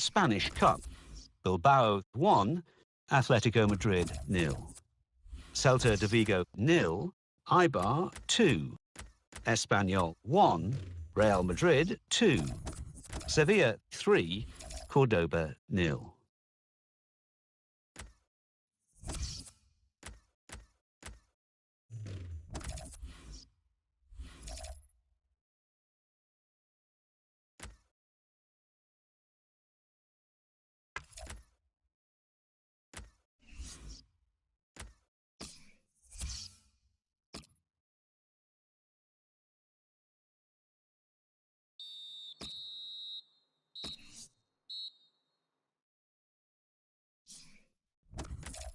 Spanish Cup. Bilbao 1, Atletico Madrid 0. Celta de Vigo 0, Eibar 2. Espanyol 1, Real Madrid 2. Sevilla 3, Cordoba 0.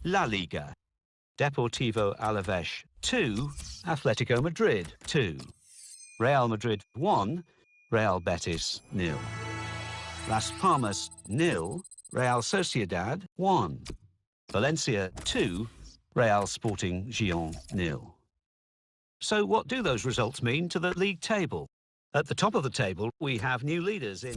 La Liga. Deportivo Alavés 2, Atletico Madrid 2. Real Madrid 1, Real Betis 0. Las Palmas 0, Real Sociedad 1. Valencia 2, Real Sporting Gijón 0. So what do those results mean to the league table? At the top of the table, we have new leaders in...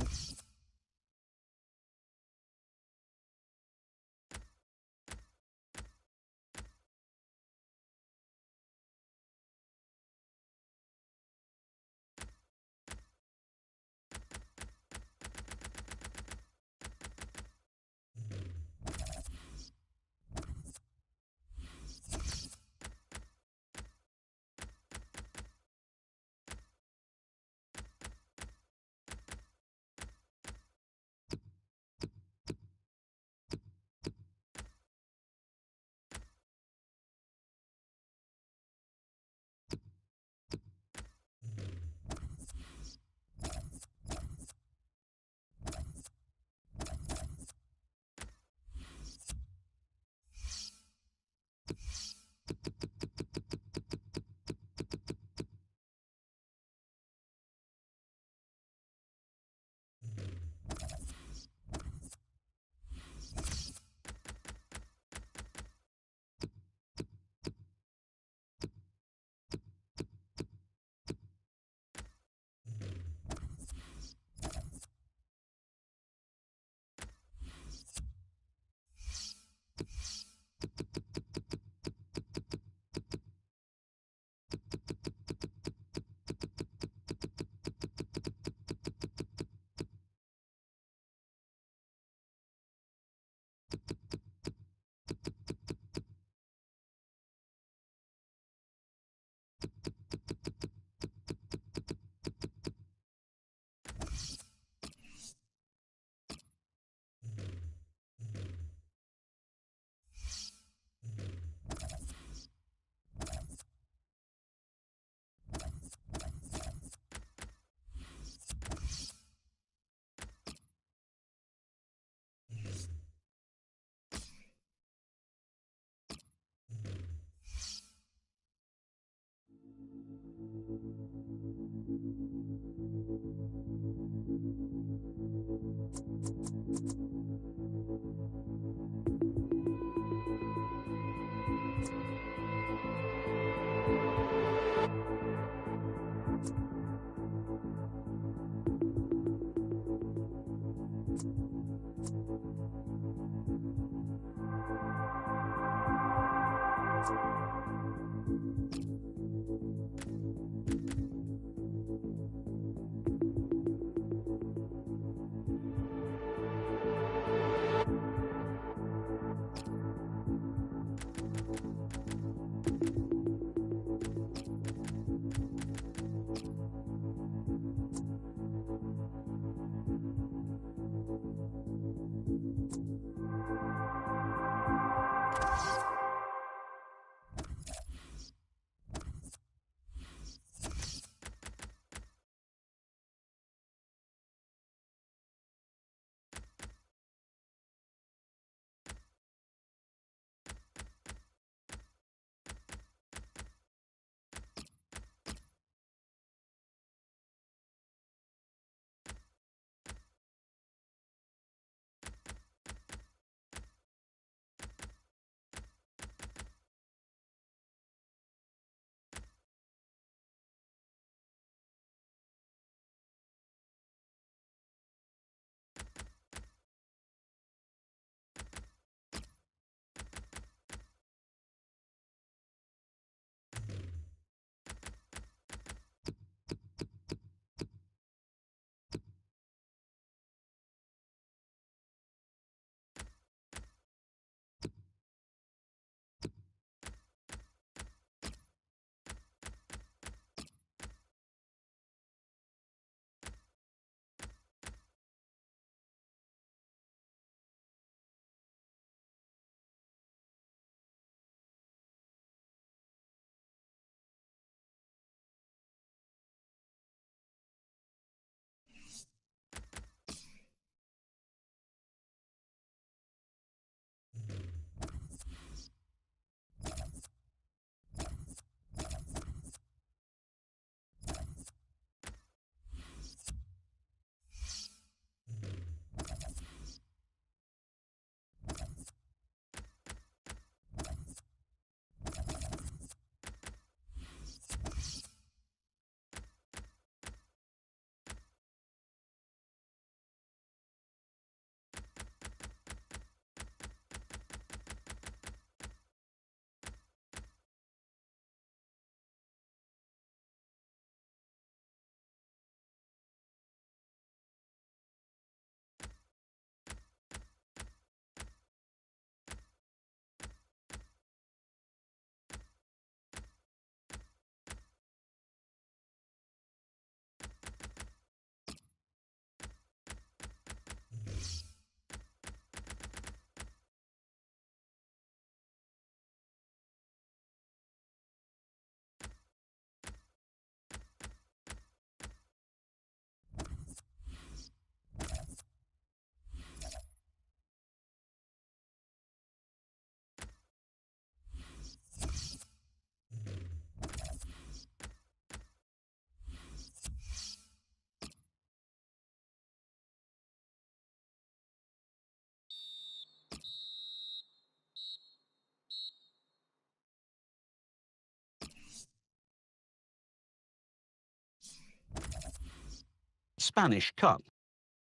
Spanish Cup.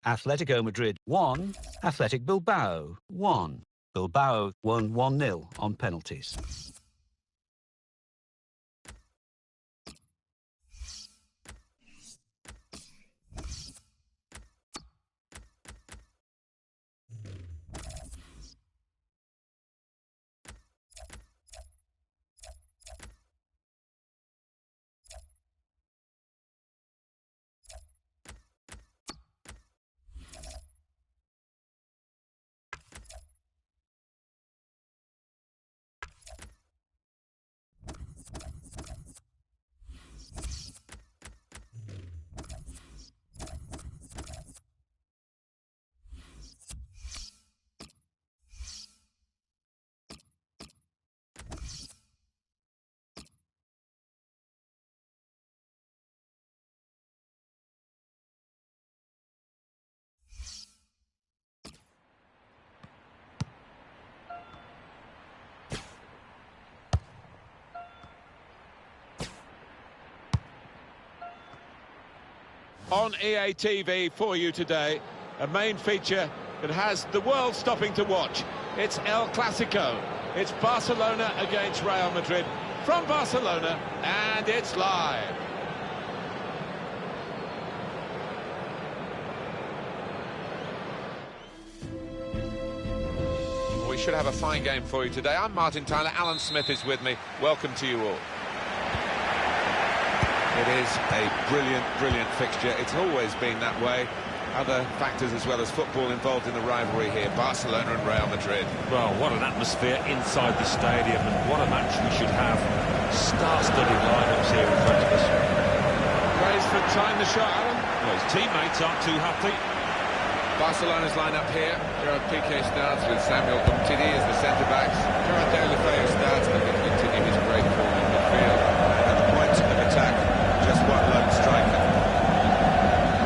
Atletico Madrid 1, Athletic Bilbao 1. Bilbao won 1-0 on penalties. On EA TV for you today, a main feature that has the world stopping to watch. It's El Clasico. It's Barcelona against Real Madrid from Barcelona, and it's live. We should have a fine game for you today. I'm Martin Tyler. Alan Smith is with me. Welcome to you all. It is a brilliant, brilliant fixture. It's always been that way. Other factors as well as football involved in the rivalry here. Barcelona and Real Madrid. Well, what an atmosphere inside the stadium, and what a match we should have. Star-studded lineups here in front of us. Praise for trying the shot, Alan. Well, his teammates aren't too happy. Barcelona's line-up here. Gerard Piqué starts with Samuel Umtiti as the centre-backs. Gerard Deulofeu starts and will continue his great form in midfield. At the point of attack, just one lone striker.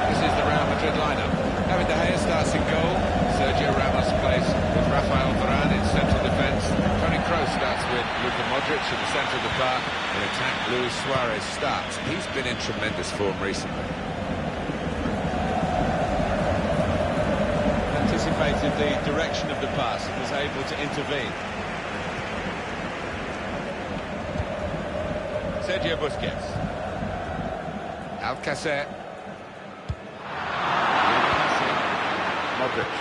This is the Real Madrid line-up. David De Gea starts in goal. Sergio Ramos plays with Rafael Varane in central defence. Toni Kroos starts with Luka Modric in the centre of the park. In attack, Luis Suarez starts. He's been in tremendous form recently. Anticipated the direction of the pass and was able to intervene. Sergio Busquets. Alcacer. Modric.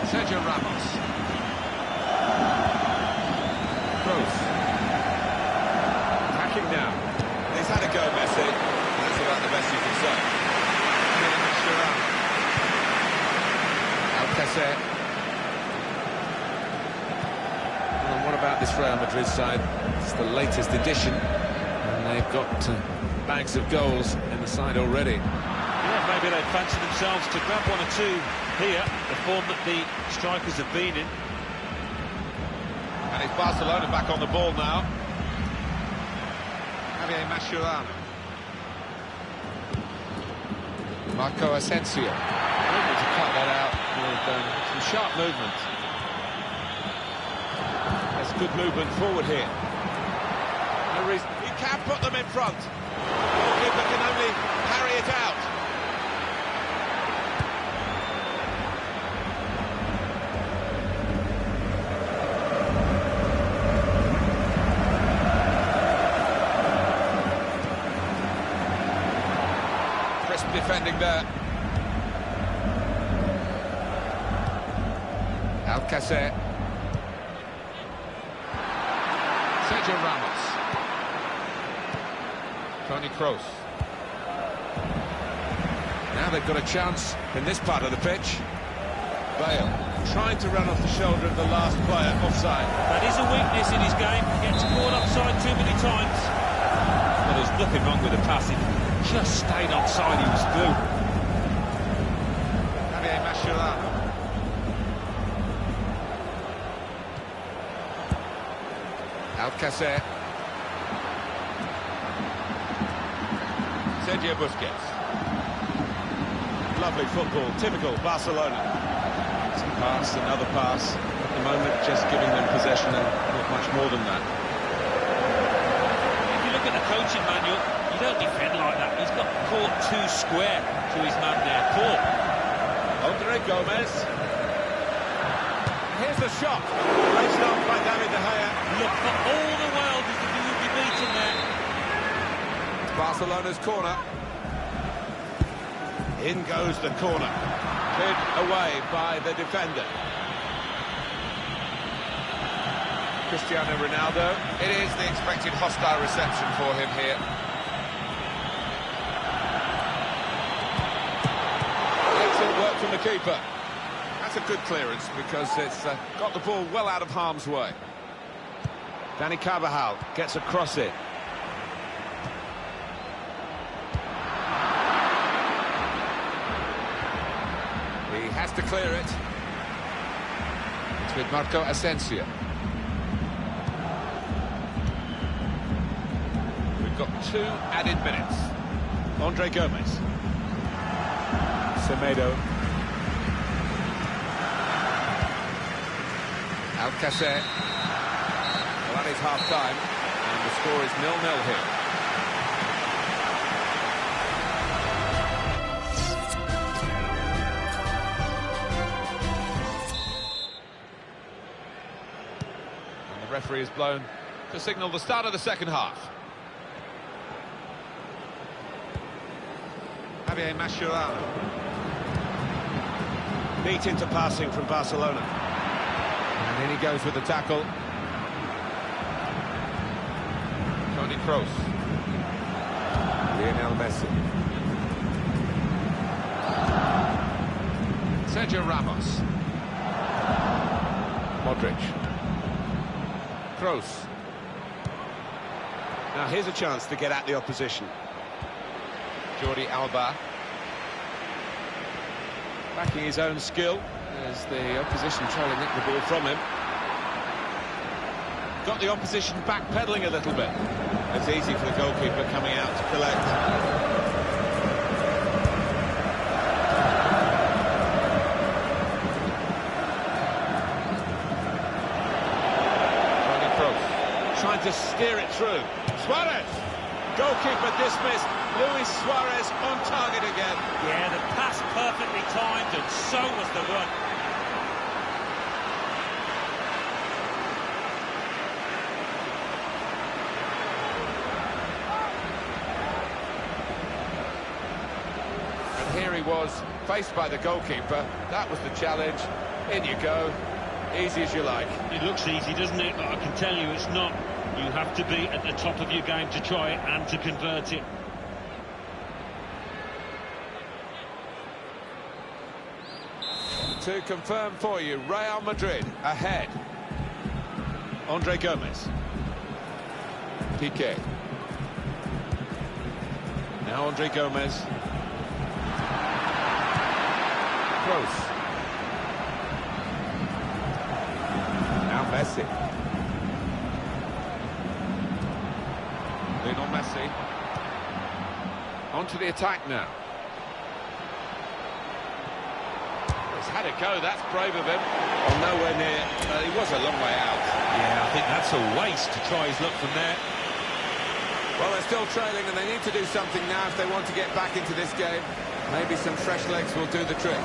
Sergio Ramos. Kroos. Attacking now. He's had a go, Messi. That's about the best you can say. Alcacer. And what about this Real Madrid side? It's the latest edition, and they've got bags of goals in the side already. Yeah, maybe they fancy themselves to grab one or two here, the form that the strikers have been in. And it's Barcelona back on the ball now. Javier Mascherano. Marco Asensio. Able to cut that out with some sharp movement. That's good movement forward here. No reason. You can put them in front. The goalkeeper can only carry it out. Crisp defending there. Alcacer. Sergio Ramos. Toni Kroos. Now they've got a chance in this part of the pitch. Bale trying to run off the shoulder of the last player, offside. That is a weakness in his game. He gets caught offside too many times. Well, there's nothing wrong with the pass. If he just stayed onside, he was through. Javier Mascherano. Alcacer. Sergio Busquets. Lovely football, typical Barcelona. Some pass, another pass. At the moment, just giving them possession and not much more than that. If you look at the coaching manual, you don't defend like that. He's got caught too square to his man there. Poor. Andre Gomez. Here's the shot. Raced off by David De Gea. Look, for all the world, he would be beaten there. It's Barcelona's corner. In goes the corner. Cleared away by the defender. Cristiano Ronaldo. It is the expected hostile reception for him here. Excellent work from the keeper. That's a good clearance because it's got the ball well out of harm's way. Dani Carvajal gets across it. He has to clear it. It's with Marco Asensio. We've got 2 added minutes. Andre Gomez. Semedo. Alcacer. Well, that is half-time, and the score is 0-0 here. And the referee is blown to signal the start of the second half. Javier Mascherano. Neat into passing from Barcelona. And in he goes with the tackle. Toni Kroos. Lionel Messi. Sergio Ramos. Modric. Kroos. Now here's a chance to get at the opposition. Jordi Alba. Backing his own skill as the opposition trying to nick the ball from him. Got the opposition backpedaling a little bit. It's easy for the goalkeeper coming out to collect. Toni Kroos trying to steer it through. Suarez! Goalkeeper dismissed. Luis Suarez on target again. Yeah, the pass perfectly timed, and so was the run. And here he was, faced by the goalkeeper. That was the challenge. In you go. Easy as you like. It looks easy, doesn't it? But I can tell you it's not. You have to be at the top of your game to try it and to convert it. To confirm for you, Real Madrid ahead. Andre Gomez. Piqué. Now Andre Gomez. Kroos. Now Messi. Lionel Messi. On to the attack now. He's had a go, that's brave of him. Well, nowhere near. He was a long way out. Yeah, I think that's a waste to try his luck from there. Well, they're still trailing and they need to do something now if they want to get back into this game. Maybe some fresh legs will do the trick.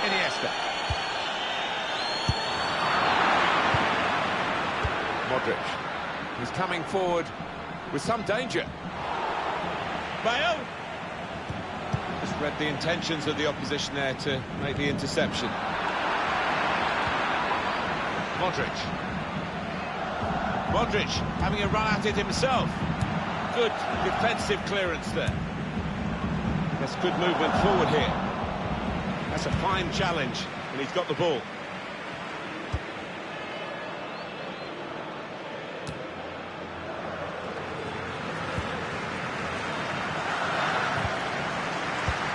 Iniesta. Modric. He's coming forward with some danger. Bale. Just read the intentions of the opposition there to make the interception. Modric. Modric having a run at it himself. Good defensive clearance there. That's good movement forward here. That's a fine challenge, and he's got the ball.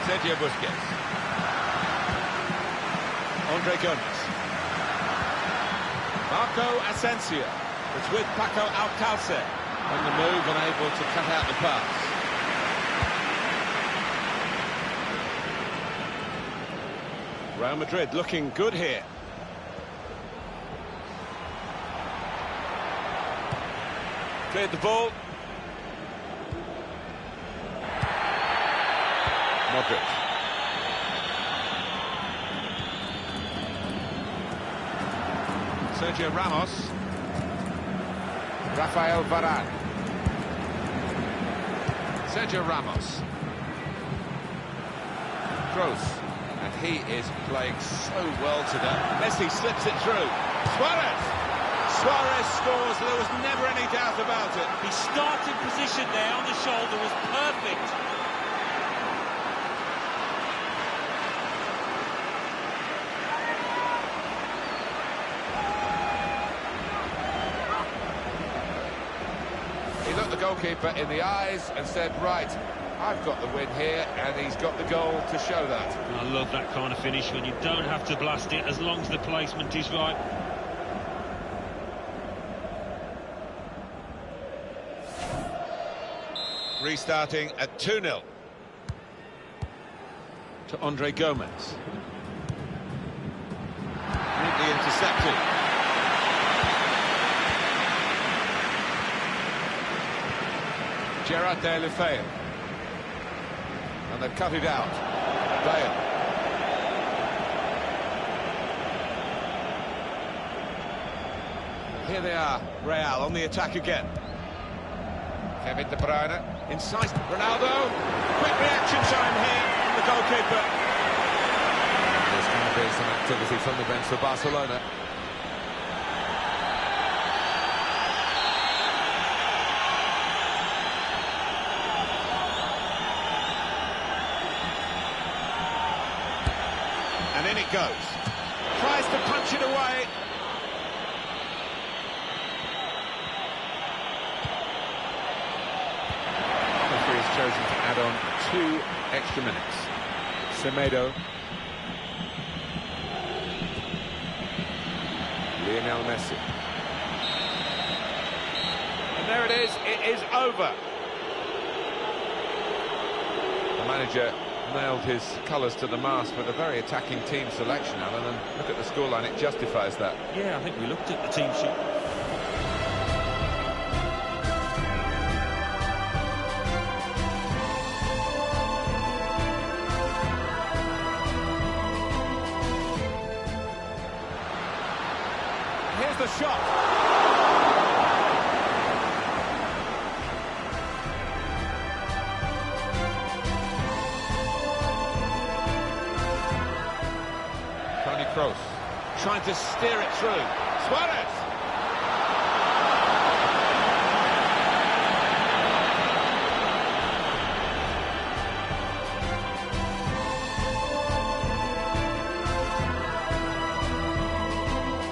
Sergio Busquets. Andre Gomez. Marco Asensio. It's with Paco Alcalce on the move and able to cut out the pass. Real Madrid looking good here. Cleared the ball. Modric. Sergio Ramos. Rafael Varane. Sergio Ramos. Kroos. And he is playing so well today. Messi slips it through. Suarez! Suarez scores. There was never any doubt about it. His starting position there on the shoulder was perfect. He looked the goalkeeper in the eyes and said, right, I've got the win here, and he's got the goal to show that. I love that kind of finish when you don't have to blast it as long as the placement is right. Restarting at 2-0. To Andre Gomez. Neatly intercepted. Gerard Deulofeu. And they've cut it out. Bale. Here they are, Real on the attack again. Kevin De Bruyne, incisive. Ronaldo, quick reaction time here from the goalkeeper. There's going to be some activity from the bench for Barcelona. And in it goes. Tries to punch it away. Referee has chosen to add on 2 extra minutes. Semedo. Lionel Messi. And there it is over. The manager nailed his colours to the mast with a very attacking team selection, Alan, and look at the scoreline, it justifies that. Yeah, I think we looked at the team sheet. Here's the shot. Kroos, trying to steer it through. Suarez!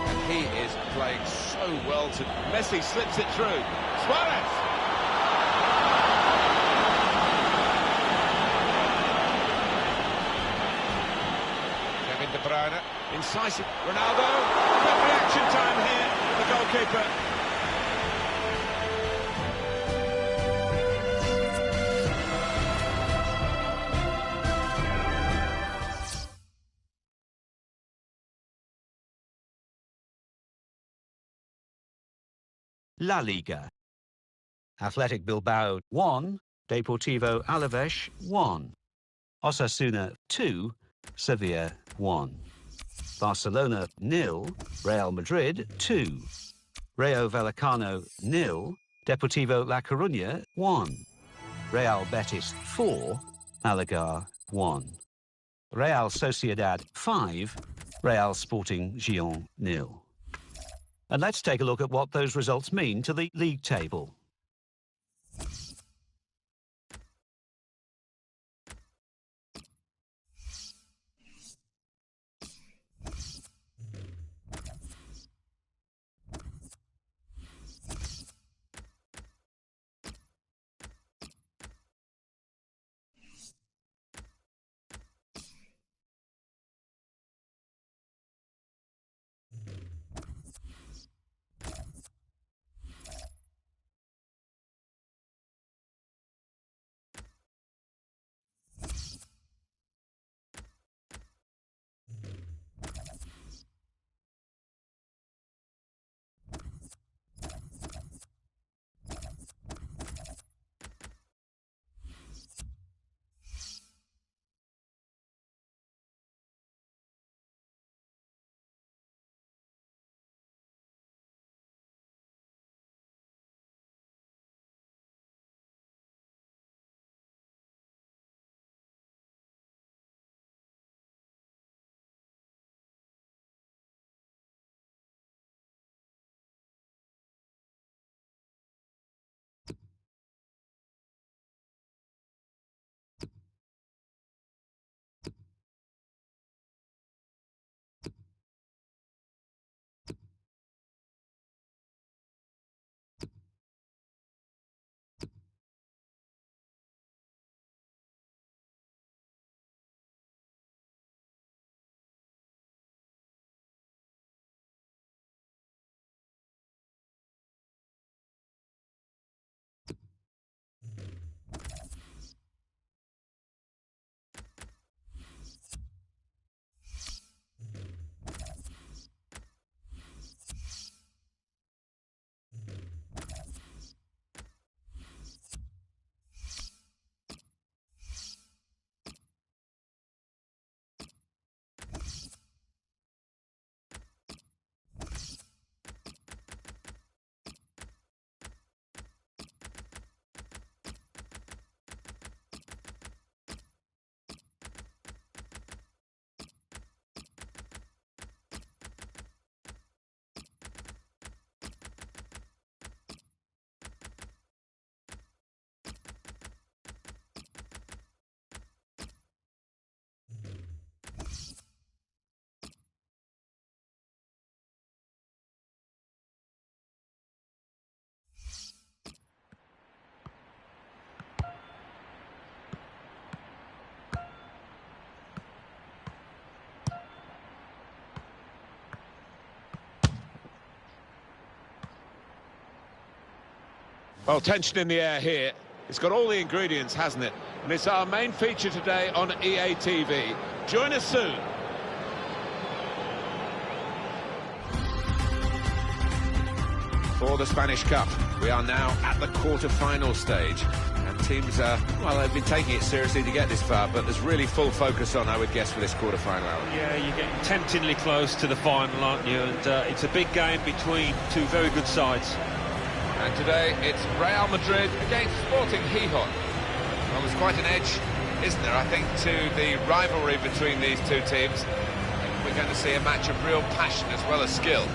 And he is playing so well to... Messi slips it through. Suarez! Kevin De Bruyne. Incisive. Ronaldo. Quick reaction time here from the goalkeeper. La Liga. Athletic Bilbao 1, Deportivo Alavés 1, Osasuna 2, Sevilla 1. Barcelona 0, Real Madrid 2, Rayo Vallecano 0, Deportivo La Coruña 1, Real Betis 4, Malaga 1, Real Sociedad 5, Real Sporting Gijón 0. And let's take a look at what those results mean to the league table. Well, tension in the air here. It's got all the ingredients, hasn't it? And it's our main feature today on EA TV. Join us soon. For the Spanish Cup, we are now at the quarter-final stage. And teams are, well, they've been taking it seriously to get this far, but there's really full focus on, I would guess, for this quarter-final hour. Yeah, you're getting temptingly close to the final, aren't you? And it's a big game between two very good sides. And today, it's Real Madrid against Sporting Gijón. Well, there's quite an edge, isn't there, I think, to the rivalry between these two teams. We're going to see a match of real passion as well as skill.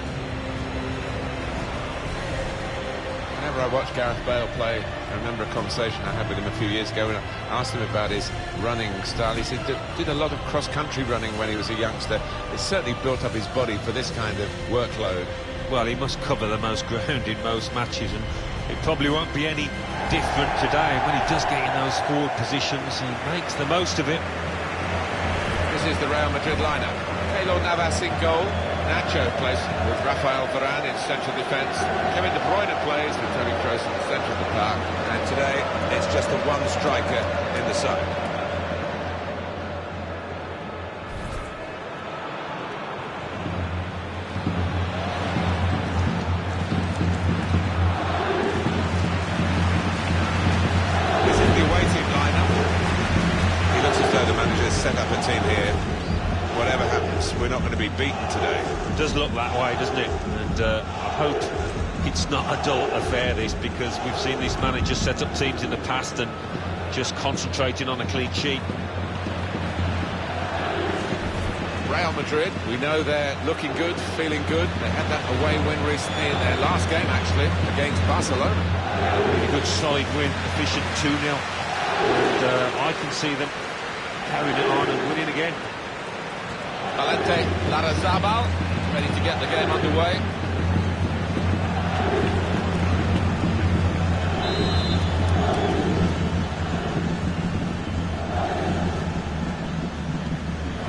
Whenever I watch Gareth Bale play, I remember a conversation I had with him a few years ago, and I asked him about his running style. He said did a lot of cross-country running when he was a youngster. It certainly built up his body for this kind of workload. Well, he must cover the most ground in most matches, and it probably won't be any different today. When he does get in those forward positions, he makes the most of it. This is the Real Madrid lineup. Keylor Navas in goal. Nacho plays with Rafael Varane in central defence. Kevin De Bruyne plays with Toni Kroos in the centre of the park. And today, it's just the one striker in the side. Set up a team here. Whatever happens, we're not going to be beaten today. It does look that way, doesn't it? And I hope it's not a dull affair, this, because we've seen these managers set up teams in the past and just concentrating on a clean sheet. Real Madrid, we know they're looking good, feeling good. They had that away win recently in their last game, actually, against Barcelona. Yeah, a really good, solid win, efficient 2-0. And I can see them carrying it on and winning again. Valente Larrazabal, ready to get the game underway.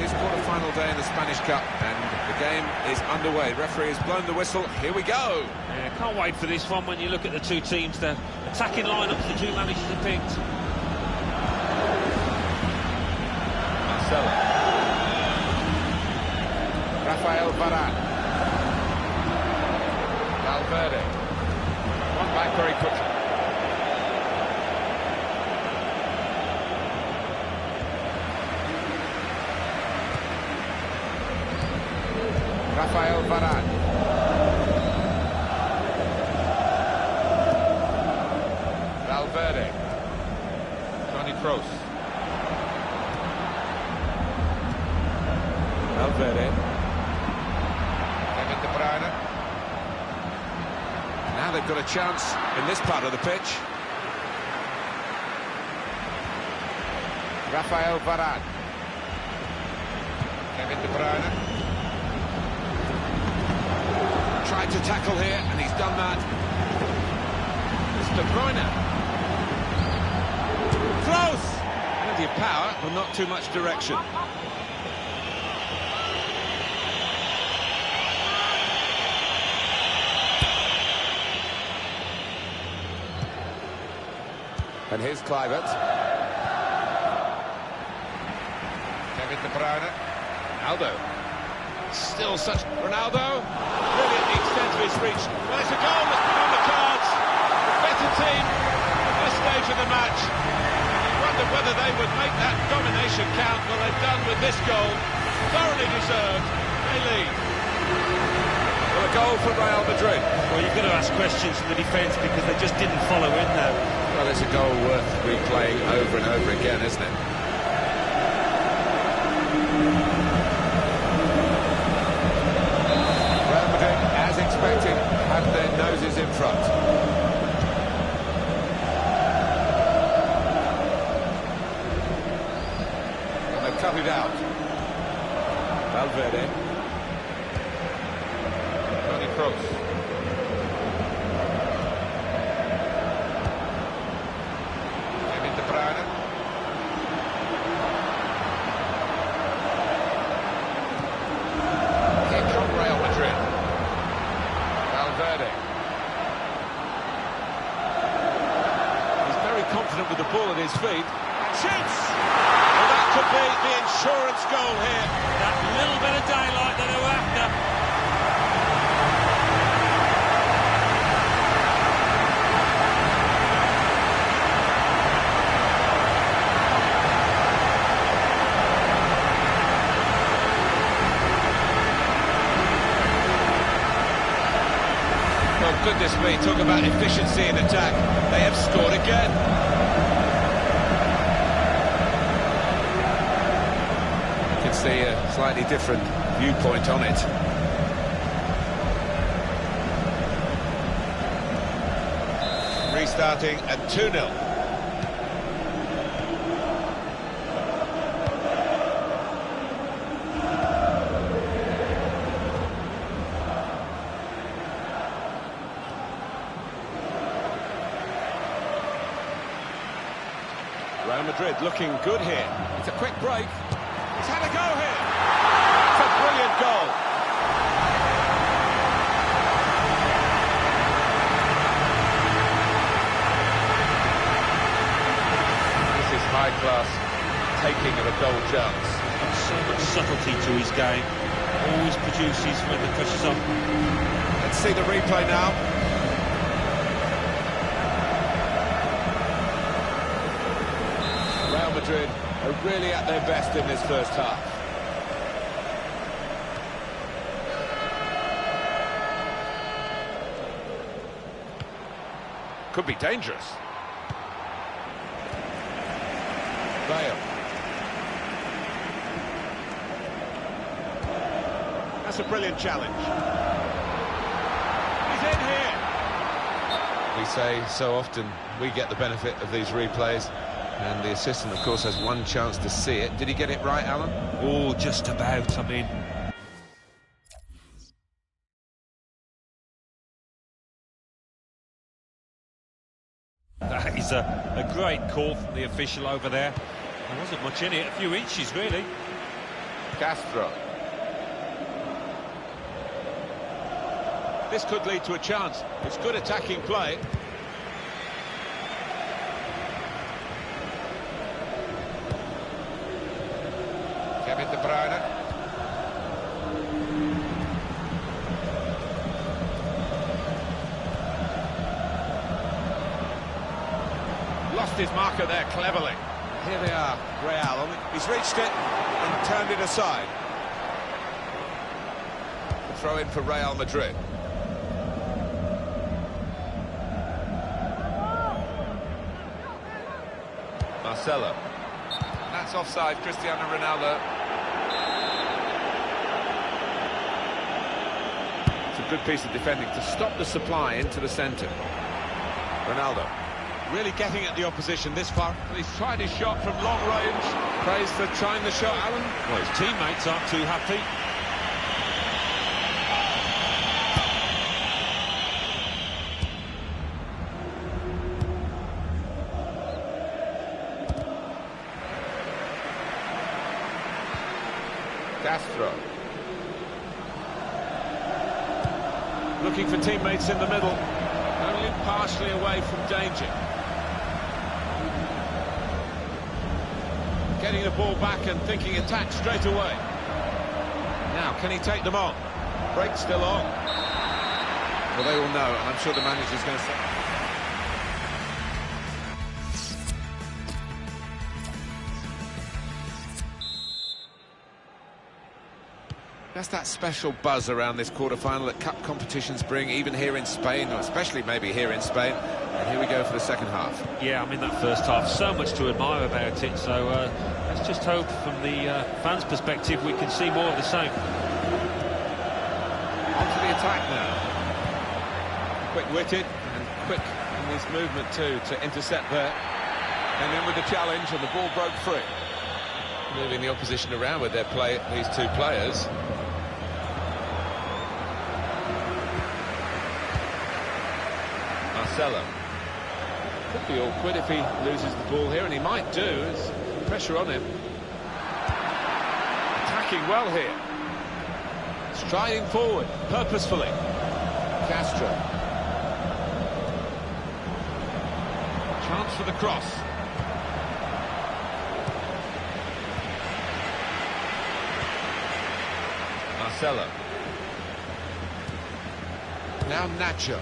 It's quarter-final day in the Spanish Cup, and the game is underway. The referee has blown the whistle. Here we go. Yeah, can't wait for this one. When you look at the two teams, the attacking lineups the two managers have picked. Rafael Varane. Valverde. One back very quickly. Rafael Varane. Valverde. Toni Kroos. Valverde. Kevin De Bruyne. Now they've got a chance in this part of the pitch. Rafael Varane. Kevin De Bruyne. Tried to tackle here, and he's done that. It's De Bruyne. Close! Plenty of power, but not too much direction. And here's Kluivert. Kevin De Bruyne. Ronaldo. Still such... Ronaldo. Really at the extent of his reach. Well, it's a goal that's put on the cards. The better team at this stage of the match. You wonder whether they would make that domination count. Well, they've done with this goal. Thoroughly deserved. They lead. Well, a goal for Real Madrid. Well, you've got to ask questions from the defence because they just didn't follow in there. Well, it's a goal worth replaying over and over again, isn't it? Real Madrid, as expected, have their noses in front. And they've cut it out. Valverde. Toni Kroos. with the ball at his feet. Shoots! Well, that could be the insurance goal here. That little bit of daylight that they were after. Goodness me, talk about efficiency in attack. They have scored again. You can see a slightly different viewpoint on it. Restarting at 2-0. Real Madrid looking good here. It's a quick break. He's had a go here. It's a brilliant goal. This is high-class taking of a goal chance. Got so much subtlety to his game. Always produces when the pressure's on. Let's see the replay now. Real Madrid are really at their best in this first half. Could be dangerous. Bale. That's a brilliant challenge. He's in here. We say so often we get the benefit of these replays. And the assistant, of course, has one chance to see it. Did he get it right, Alan? Oh, just about. I mean, that is a great call from the official over there. There wasn't much in it, a few inches, really. Castro. This could lead to a chance. It's good attacking play. Kevin De Bruyne. Lost his marker there cleverly. Here they are, Real. He's reached it and turned it aside. Throw in for Real Madrid. Marcelo. That's offside, Cristiano Ronaldo. It's a good piece of defending to stop the supply into the centre. Ronaldo. Really getting at the opposition this far. He's tried his shot from long range. Praise for trying the shot, Alan. Well, his teammates aren't too happy. Castro. Looking for teammates in the middle. Only partially away from danger. Getting the ball back and thinking attack straight away. Now, can he take them on? Break still on. Well, they will know, and I'm sure the manager's going to say... That's that special buzz around this quarter-final that cup competitions bring, even here in Spain, or especially maybe here in Spain. And here we go for the second half. Yeah, I mean, that first half, so much to admire about it. So let's just hope from the fans' perspective we can see more of the same. On to the attack now. Quick-witted and quick in his movement too to intercept there. And then with the challenge and the ball broke free. Moving the opposition around with these two players. Marcelo. Could be awkward if he loses the ball here, and he might do. There's pressure on him. Attacking well here. Striding forward, purposefully. Castro. Chance for the cross. Marcelo. Now Nacho.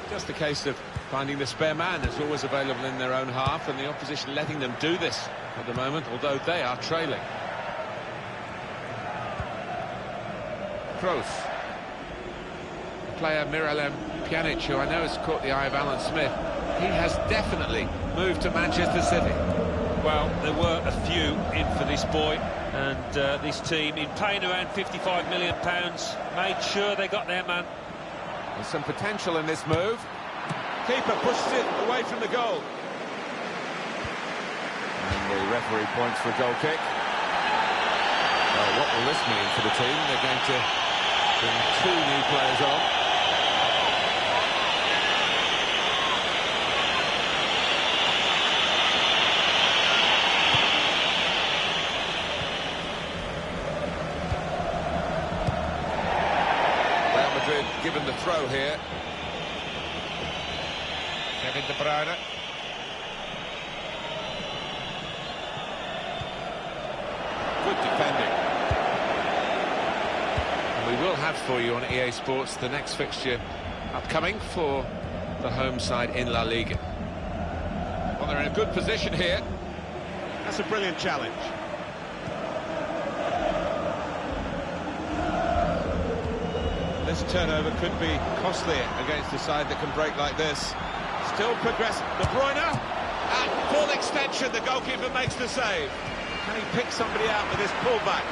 Just a case of finding the spare man that's always available in their own half, and the opposition letting them do this at the moment, although they are trailing. Kroos. Player Miralem Pjanic, who I know has caught the eye of Alan Smith. He has definitely moved to Manchester City. Well, there were a few in for this boy, and this team, in paying around £55 million, made sure they got their man. There's some potential in this move. Keeper pushes it away from the goal. And the referee points for a goal kick. Well, what will this mean for the team? They're going to bring 2 new players on. Real Madrid given the throw here. Kevin De Bruyne. Good defending. And we will have for you on EA Sports the next fixture upcoming for the home side in La Liga. Well, they're in a good position here. That's a brilliant challenge. This turnover could be costly against a side that can break like this. Still progressing. De Bruyne. At full extension, the goalkeeper makes the save. Can he pick somebody out with this pullback?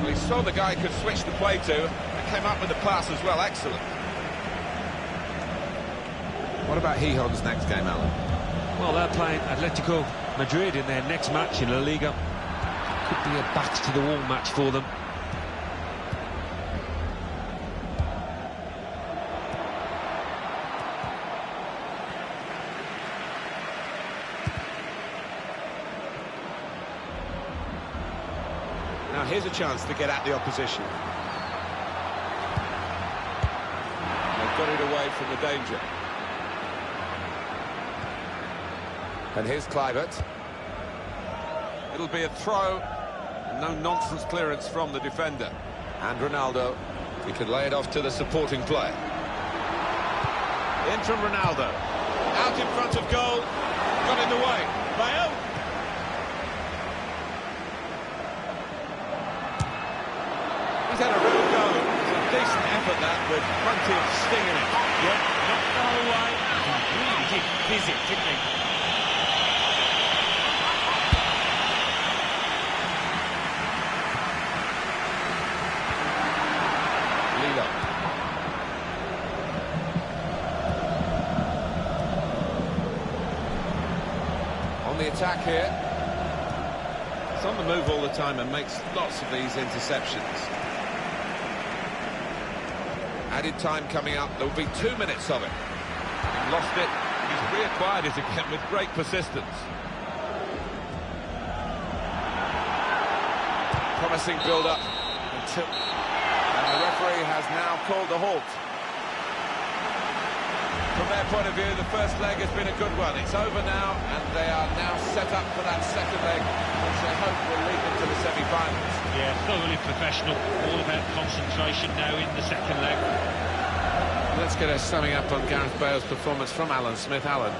Well, he saw the guy could switch the play to, and came up with the pass as well. Excellent. What about Gijón's next game, Alan? Well, they're playing Atletico Madrid in their next match in La Liga. Could be a backs-to-the-wall match for them. Now here's a chance to get at the opposition. They've got it away from the danger. And here's Kluivert. It'll be a throw. No-nonsense clearance from the defender. And Ronaldo. He could lay it off to the supporting player. In from Ronaldo. Out in front of goal. Got in the way. Bale. He's had a real go. It's a decent effort, that, with plenty of sting in it. Yeah, not the whole way. He really did visit, didn't he? On the attack here. It's on the move all the time and makes lots of these interceptions. Added time coming up. There will be 2 minutes of it. Lost it. He's reacquired it again with great persistence. Promising build-up until... And the referee has now called a halt. From their point of view, the first leg has been a good one. It's over now, and they are now set up for that second leg, which they hope will lead them to the semi-finals. Yeah, thoroughly professional, all about concentration now in the second leg. Let's get a summing up on Gareth Bale's performance from Alan Smith. Alan.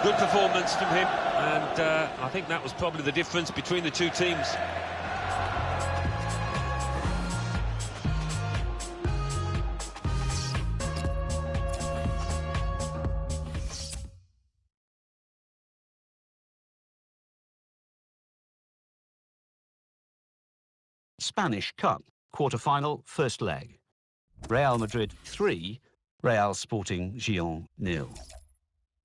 Good performance from him, and I think that was probably the difference between the two teams. Spanish Cup, quarter-final, first leg. Real Madrid 3, Real Sporting Gijón 0.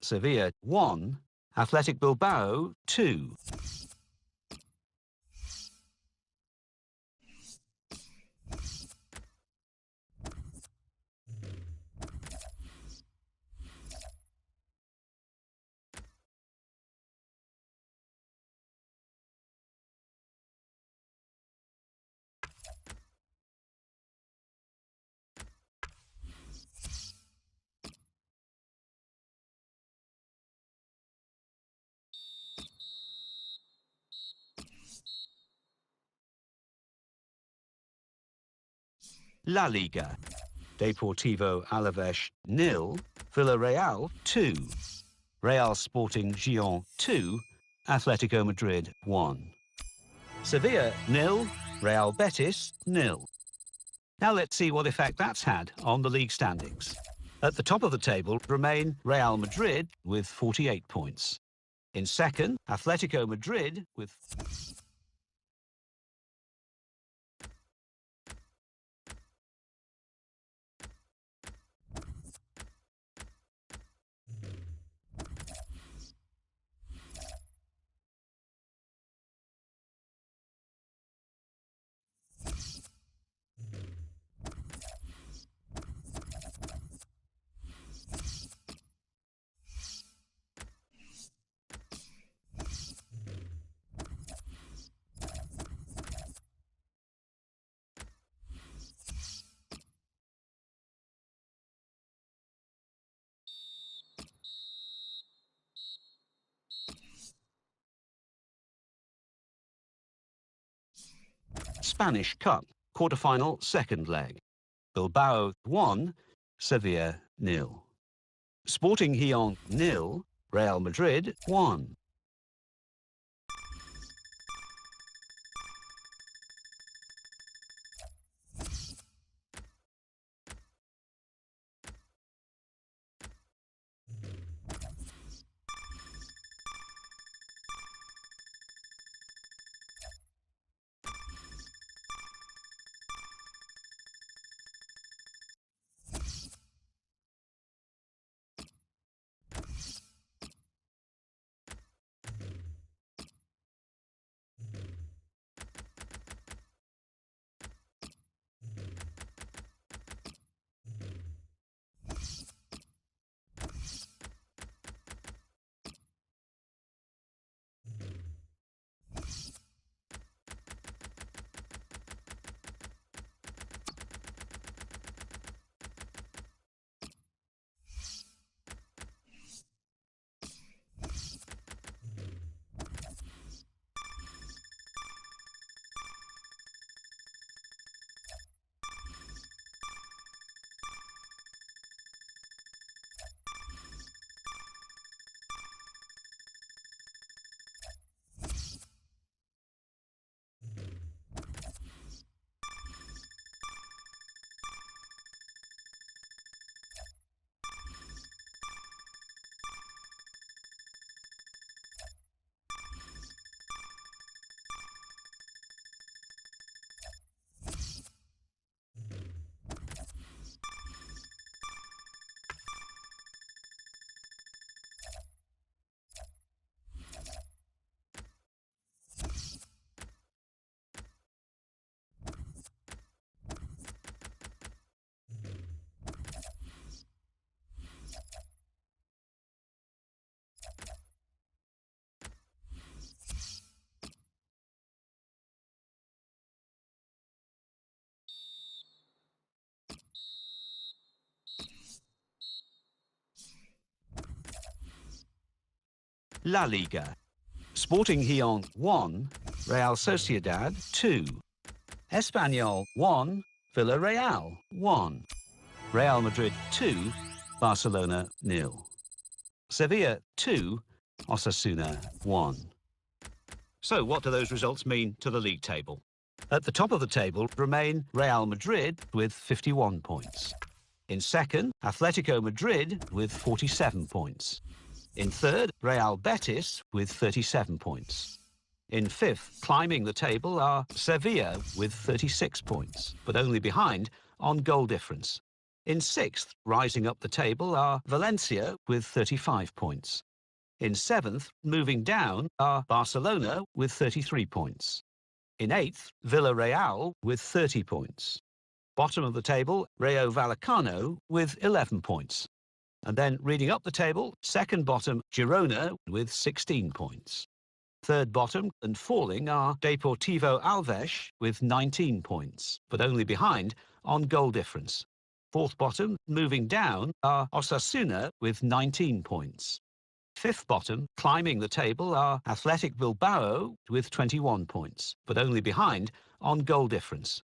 Sevilla 1, Athletic Bilbao 2. La Liga. Deportivo Alavés 0, Villarreal 2, Real Sporting Gijón 2, Atletico Madrid 1. Sevilla 0, Real Betis 0. Now let's see what effect that's had on the league standings. At the top of the table remain Real Madrid with 48 points. In second, Atletico Madrid with... Spanish Cup, quarter-final, second leg. Bilbao 1, Sevilla 0. Sporting Gijón 0, Real Madrid 1. La Liga. Sporting Gijón 1, Real Sociedad 2. Espanyol 1, Villarreal 1. Real Madrid 2, Barcelona 0. Sevilla 2, Osasuna 1. So what do those results mean to the league table? At the top of the table remain Real Madrid with 51 points. In second, Atletico Madrid with 47 points. In third, Real Betis with 37 points. In fifth, climbing the table are Sevilla with 36 points, but only behind on goal difference. In sixth, rising up the table are Valencia with 35 points. In seventh, moving down, are Barcelona with 33 points. In eighth, Villarreal with 30 points. Bottom of the table, Rayo Vallecano with 11 points. And then reading up the table, second bottom, Girona with 16 points. Third bottom and falling are Deportivo Alavés with 19 points, but only behind on goal difference. Fourth bottom, moving down, are Osasuna with 19 points. Fifth bottom, climbing the table, are Athletic Bilbao with 21 points, but only behind on goal difference.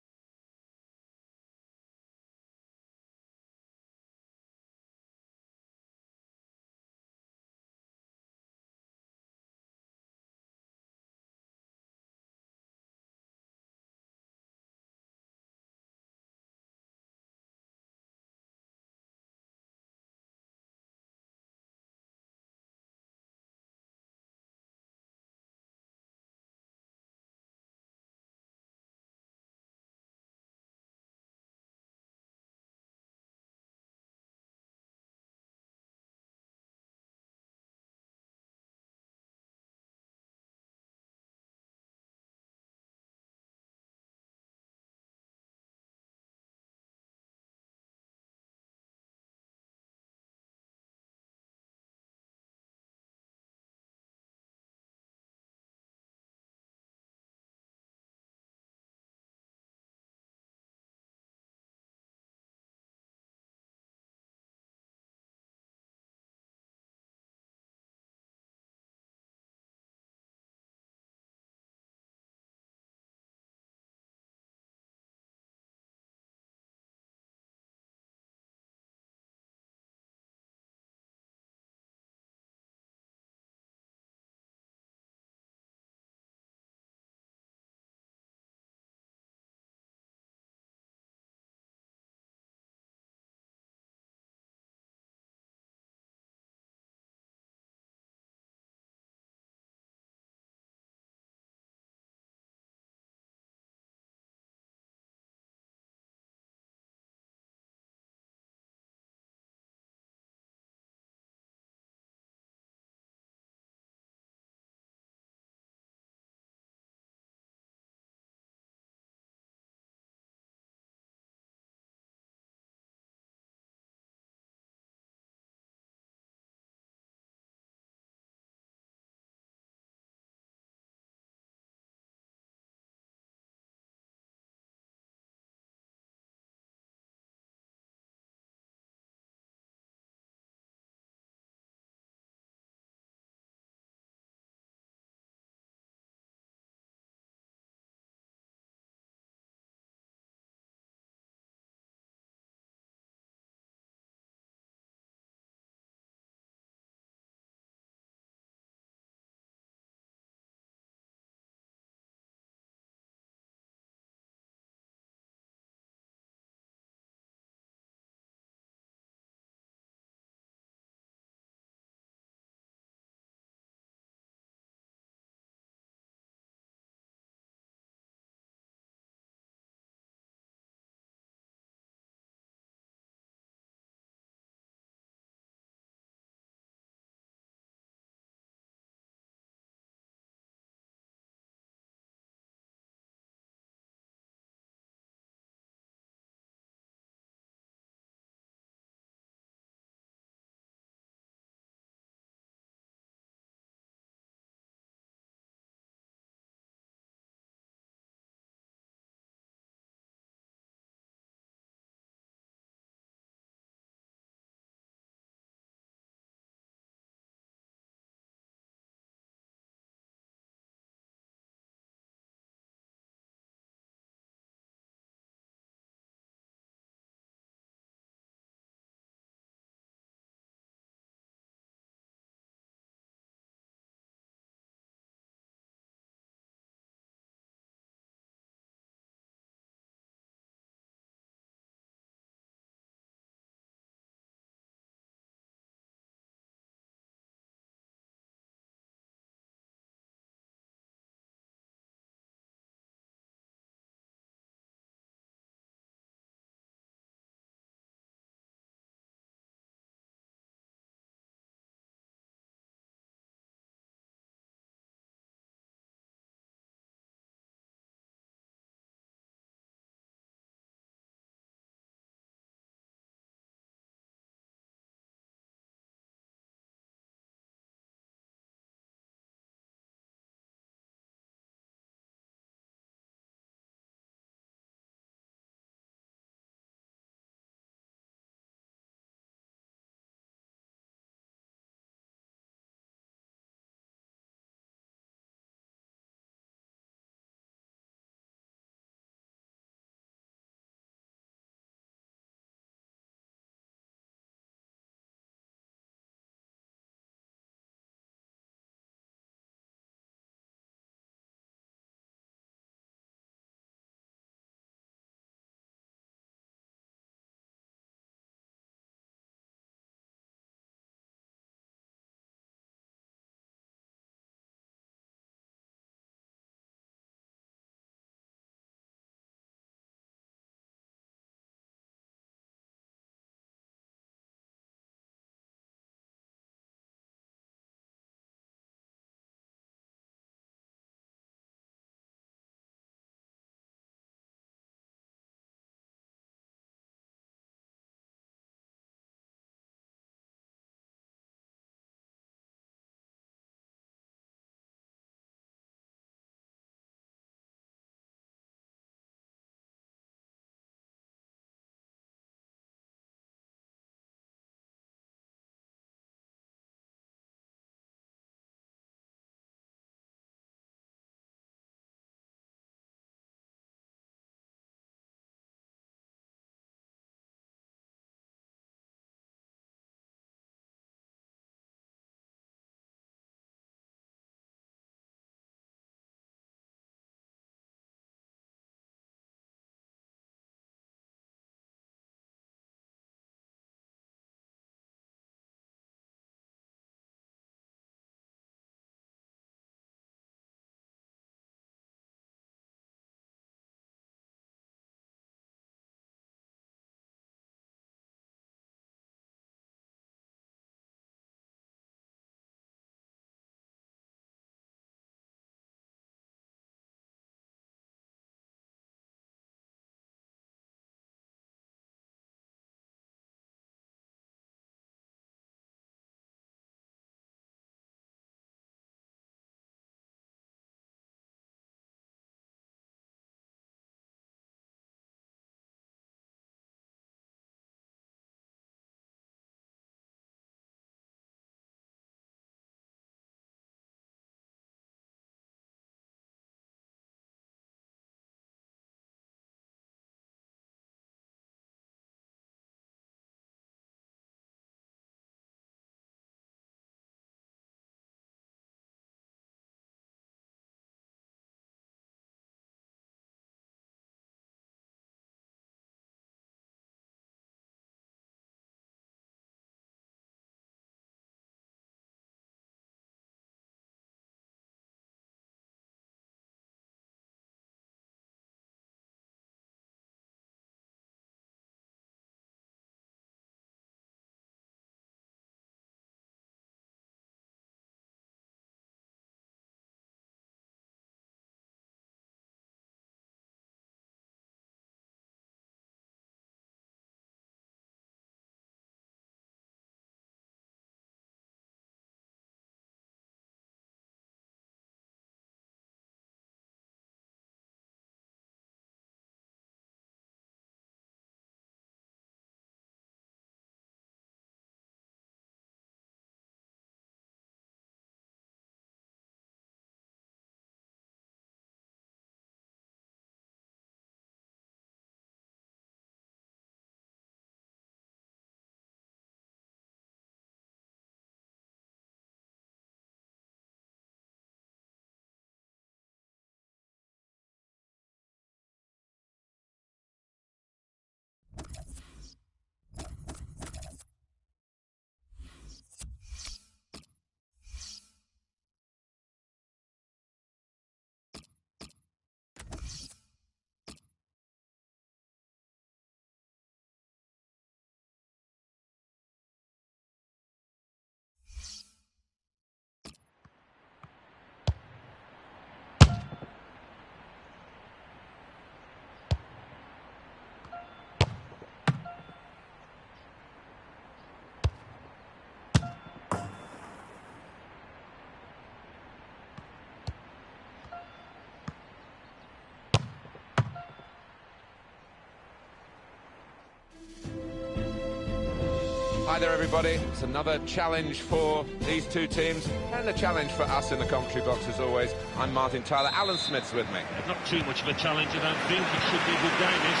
Hi there, everybody. It's another challenge for these two teams and a challenge for us in the commentary box, as always. I'm Martin Tyler. Alan Smith's with me. Not too much of a challenge, I don't think. It should be a good game, this.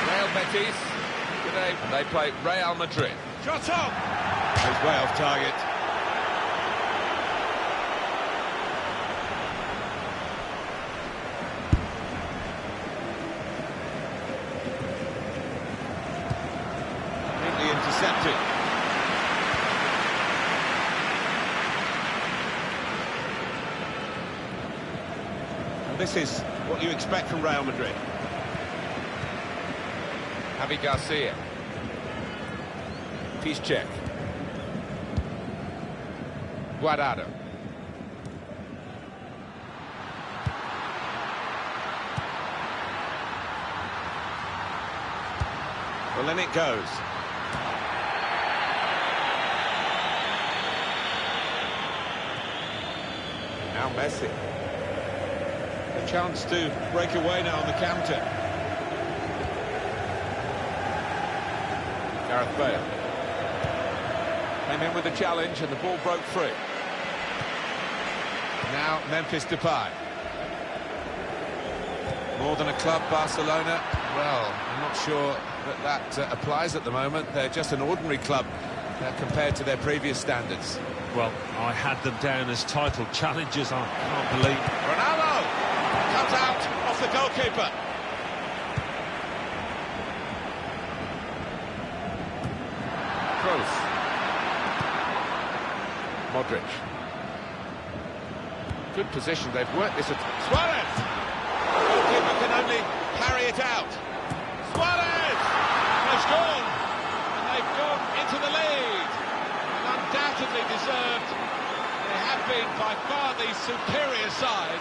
Real Betis today, and they play Real Madrid. Shot on! He's way off target. Neatly intercepted. And this is what you expect from Real Madrid. Javi Garcia. Piszczek. Guardado. Well, then it goes. Now Messi. A chance to break away now on the counter. Gareth Bale. Came in with a challenge and the ball broke free. Now Memphis Depay. More than a club, Barcelona. Well, I'm not sure that applies at the moment. They're just an ordinary club compared to their previous standards. Well, I had them down as title challengers. I can't believe. Ronaldo comes out off the goalkeeper. Kroos. Modric. Good position. They've worked this. Suarez. The goalkeeper can only carry it out. Suarez. They've scored, and they've gone into the lead. And undoubtedly deserved. They have been by far the superior side,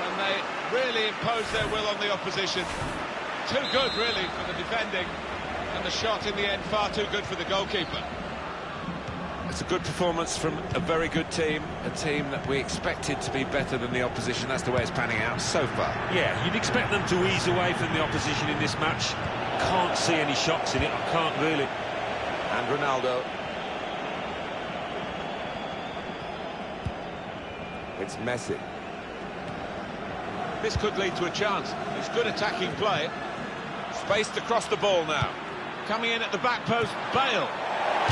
and they really imposed their will on the opposition. Too good, really, for the defending, and the shot in the end far too good for the goalkeeper. It's a good performance from a very good team, a team that we expected to be better than the opposition. That's the way it's panning out so far. Yeah, you'd expect them to ease away from the opposition in this match. Can't see any shots in it, I can't really. And Ronaldo. It's Messi. This could lead to a chance. It's good attacking play. Spaced across the ball now. Coming in at the back post, Bale.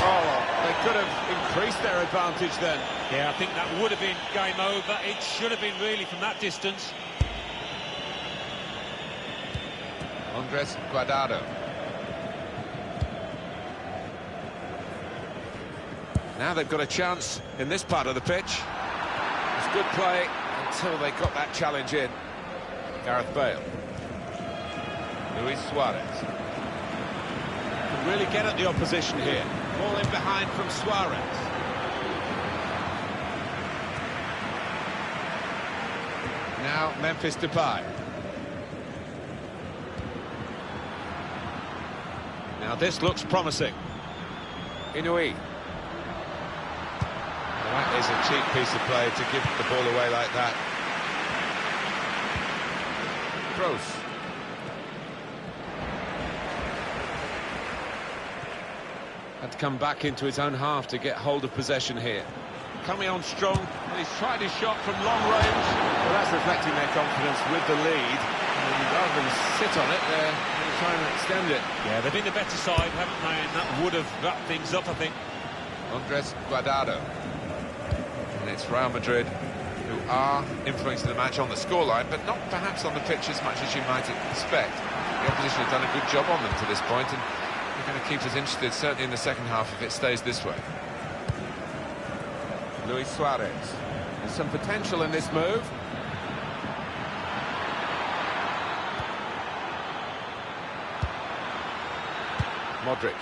Oh, they could have increased their advantage then. Yeah, I think that would have been game over. It should have been really from that distance. Andres Guardado. Now they've got a chance in this part of the pitch. It's good play until they got that challenge in. Gareth Bale. Luis Suarez. Can really get at the opposition here. Ball in behind from Suarez. Now Memphis Depay. Now this looks promising. Inui. That is a cheap piece of play to give the ball away like that. Kroos. Had to come back into his own half to get hold of possession here. Coming on strong, and he's tried his shot from long range. Well, that's reflecting their confidence with the lead. And rather than sit on it, they're trying to extend it. Yeah, they've been the better side, haven't they? And that would have wrapped things up, I think. Andres Guardado. And it's Real Madrid who are influencing the match on the scoreline, but not perhaps on the pitch as much as you might expect. The opposition have done a good job on them to this point, and they're going to keep us interested, certainly in the second half, if it stays this way. Luis Suarez. There's some potential in this move. Modric.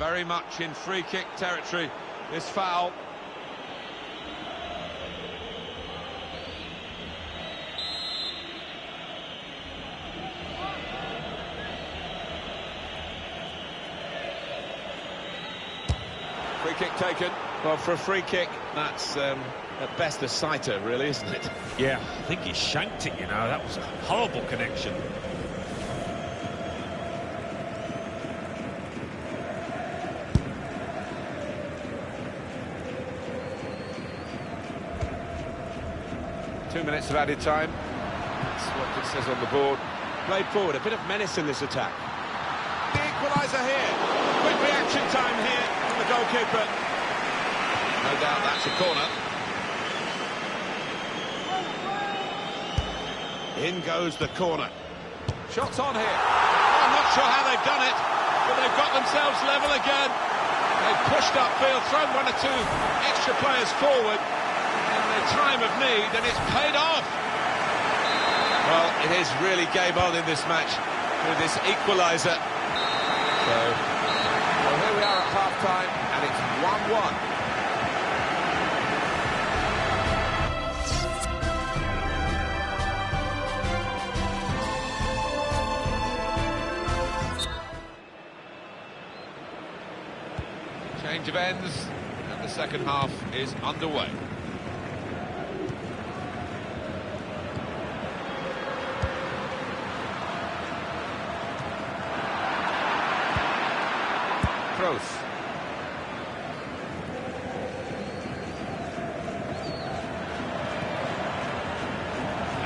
very much in free kick territory, this foul. Free kick taken. Well, for a free kick, that's at best a sighter, really, isn't it? Yeah, I think he shanked it, you know. That was a horrible connection. Two minutes of added time. That's what it says on the board. Played forward, a bit of menace in this attack. The equaliser here. Quick reaction time here from the goalkeeper. No doubt that's a corner. In goes the corner. Shots on here. Oh, I'm not sure how they've done it, but they've got themselves level again. They've pushed upfield, thrown one or two extra players forward. Time of need, and it's paid off. Well, it is really game on in this match with this equaliser. So, well, here we are at half-time, and it's 1-1. Change of ends, and the second half is underway.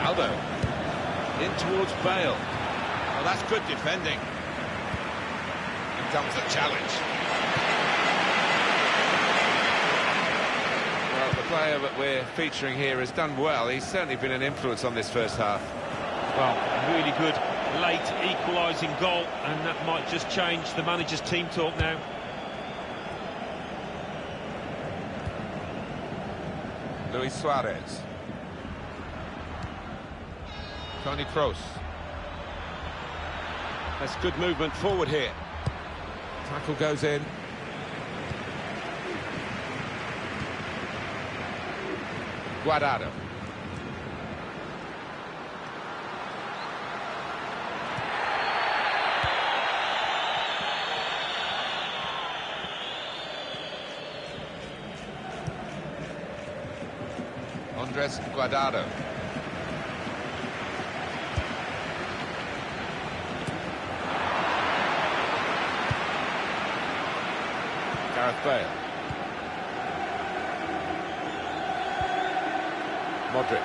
Aldo in towards Bale. Well, that's good defending. Here comes the challenge. Well, the player that we're featuring here has done well. He's certainly been an influence on this first half. Well, really good late equalising goal, and that might just change the manager's team talk now. Luis Suarez. Toni Kroos. That's good movement forward here. Tackle goes in. Guardado. Andres Guardado. Gareth Bale. Modric.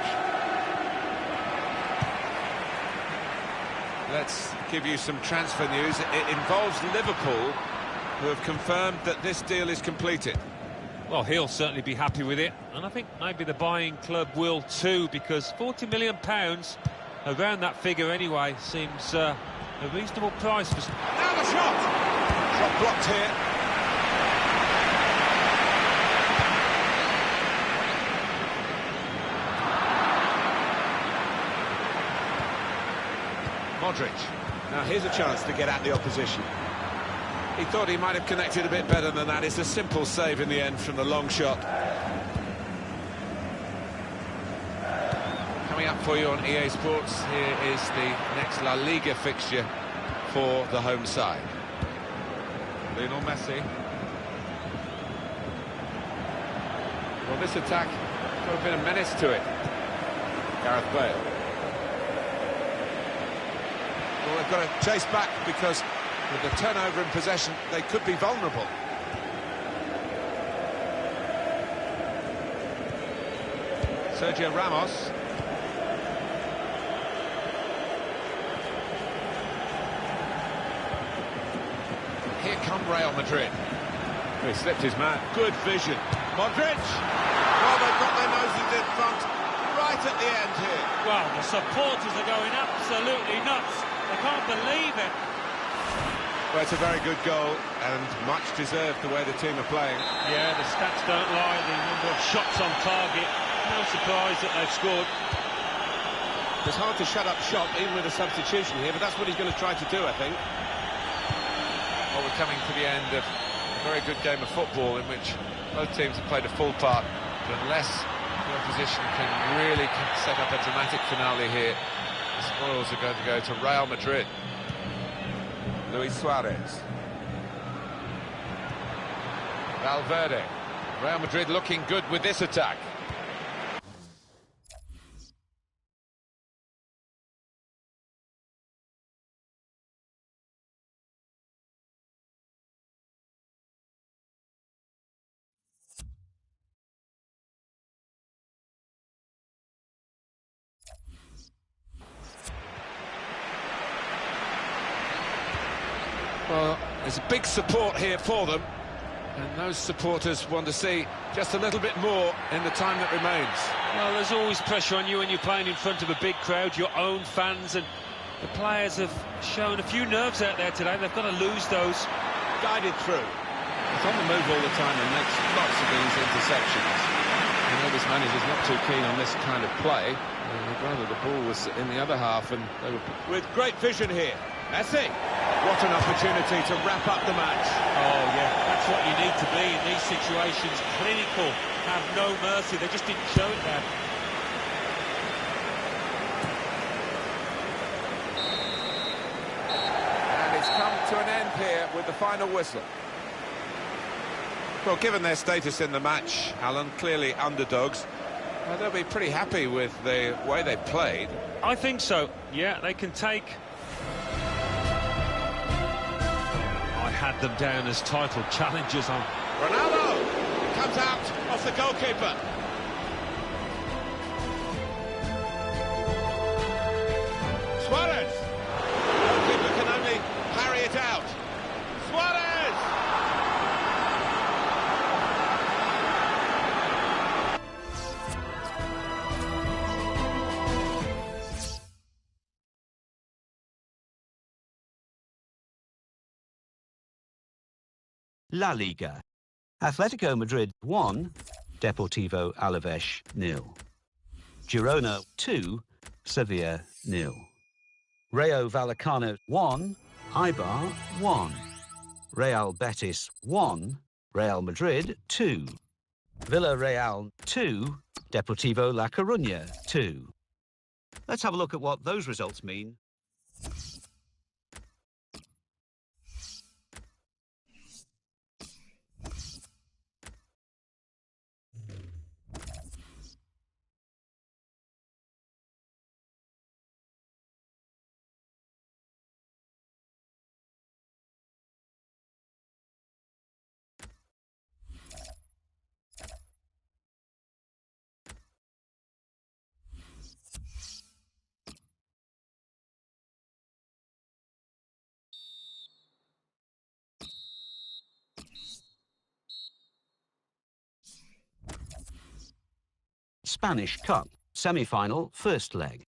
Let's give you some transfer news. It involves Liverpool, who have confirmed that this deal is completed. Well, he'll certainly be happy with it, and I think maybe the buying club will too, because £40 million, around that figure anyway, seems a reasonable price for... Now the shot! Shot blocked here. Modric. Now here's a chance to get at the opposition. He thought he might have connected a bit better than that. It's a simple save in the end from the long shot. Coming up for you on EA Sports, here is the next La Liga fixture for the home side. Lionel Messi. Well, this attack got a bit of menace to it. Gareth Bale. Well, they've got to chase back because with the turnover in possession, they could be vulnerable. Sergio Ramos. Here come Real Madrid. He slipped his man. Good vision. Modric. Well, they've got their noses in front right at the end here. Well, the supporters are going absolutely nuts. They can't believe it. Well, it's a very good goal and much deserved the way the team are playing. Yeah, the stats don't lie. The number of shots on target. No surprise that they've scored. It's hard to shut up shop even with a substitution here, but that's what he's going to try to do, I think. Well, we're coming to the end of very good game of football in which both teams have played a full part, but unless the opposition can really set up a dramatic finale here, the spoils are going to go to Real Madrid. Luis Suarez. Valverde. Real Madrid looking good with this attack. Well, there's a big support here for them, and those supporters want to see just a little bit more in the time that remains. Well, there's always pressure on you when you're playing in front of a big crowd, your own fans, and the players have shown a few nerves out there today. They've got to lose those. Guided through. He's on the move all the time and makes lots of these interceptions. I know this manager's not too keen on this kind of play. I'd rather the ball was in the other half, and they were with great vision here. Messi. What an opportunity to wrap up the match. Oh, yeah, that's what you need to be in these situations. Clinical, have no mercy. They just didn't show it there. And it's come to an end here with the final whistle. Well, given their status in the match, Alan, clearly underdogs, well, they'll be pretty happy with the way they played. I think so. Yeah, they can take... I had them down as title challengers on. Ronaldo comes out off the goalkeeper. Suarez. The goalkeeper can only parry it out. Suarez! La Liga. Atletico Madrid 1, Deportivo Alavés 0. Girona 2, Sevilla 0. Rayo Vallecano 1, Eibar 1. Real Betis 1, Real Madrid 2. Villarreal 2, Deportivo La Coruña 2. Let's have a look at what those results mean. Spanish Cup, semi-final, first leg.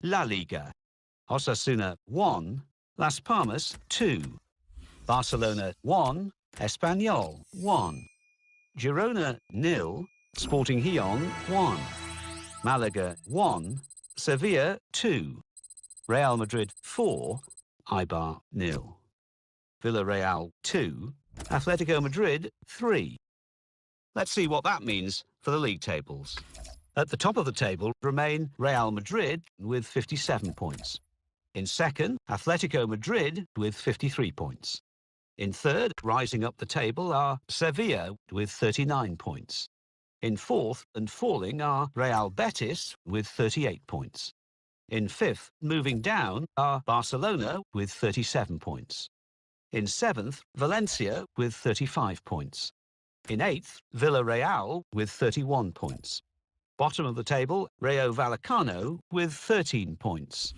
La Liga. Osasuna 1, Las Palmas 2. Barcelona 1, Espanyol 1. Girona 0, Sporting Gijón 1. Malaga 1, Sevilla 2. Real Madrid 4, Eibar 0. Villarreal 2, Atletico Madrid 3. Let's see what that means for the league tables. At the top of the table remain Real Madrid with 57 points. In second, Atletico Madrid with 53 points. In third, rising up the table, are Sevilla with 39 points. In fourth and falling are Real Betis with 38 points. In fifth, moving down, are Barcelona with 37 points. In seventh, Valencia with 35 points. In eighth, Villarreal with 31 points. Bottom of the table, Rayo Vallecano with 13 points.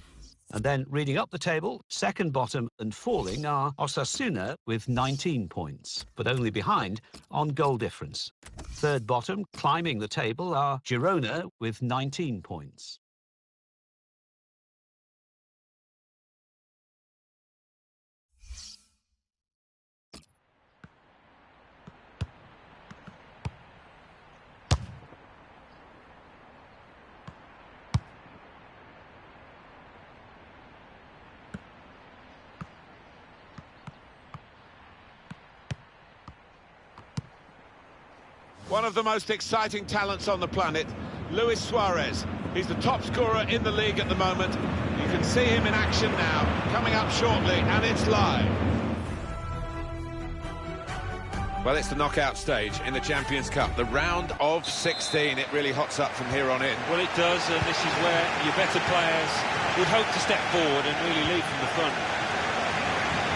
And then reading up the table, second bottom and falling are Osasuna with 19 points, but only behind on goal difference. Third bottom, climbing the table, are Girona with 19 points. One of the most exciting talents on the planet, Luis Suarez. He's the top scorer in the league at the moment. You can see him in action now, coming up shortly, and it's live. Well, it's the knockout stage in the Champions Cup, the round of 16. It really hots up from here on in. Well, it does, and this is where your better players would hope to step forward and really lead from the front.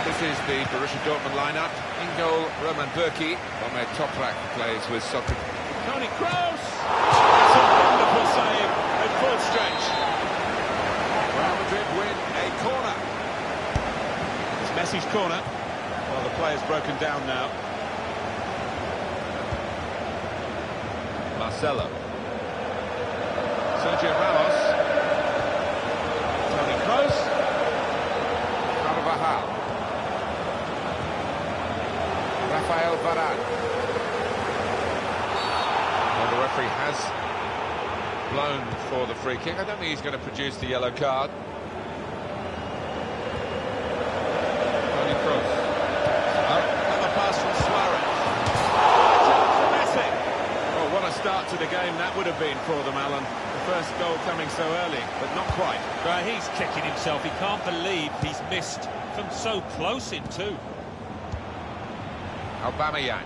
This is the Borussia Dortmund lineup. In goal, Roman Burki. Omer Toprak plays with Soccer. Toni Kroos! That's a wonderful save at full stretch. Real Madrid win a corner. It's Messi's corner. Well, the player's broken down now. Marcelo. Sergio Ramos. Toni Kroos. Carvajal. Rafael Varane. Well, the referee has blown for the free kick. I don't think he's going to produce the yellow card. Toni Kroos. Another pass from Suarez. For Messi. Well, what a start to the game that would have been for them, Alan. The first goal coming so early, but not quite. Right, he's kicking himself. He can't believe he's missed from so close in too. Aubameyang.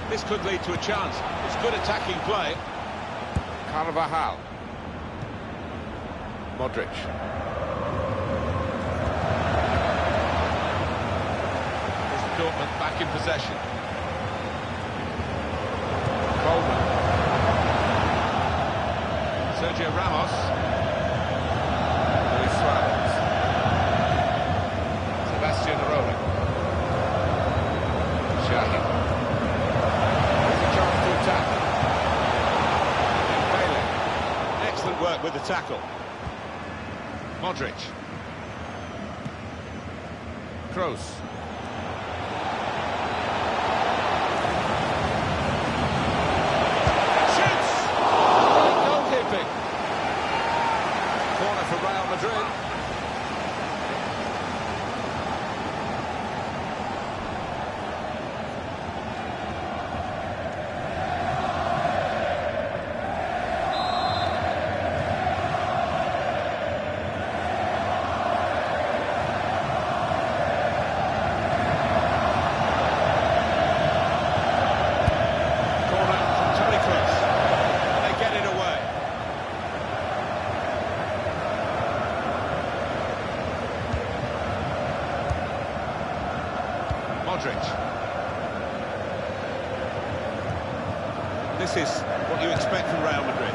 This could lead to a chance. It's good attacking play. Carvajal. Modric. This Dortmund back in possession. Coleman. Sergio Ramos. Luis Suarez. Sebastian Arola. There's a chance to attack. Bailey. Excellent work with the tackle. Modric. Kroos. Shoots! Great goalkeeping. Corner for Real Madrid. Modric. This is what you expect from Real Madrid.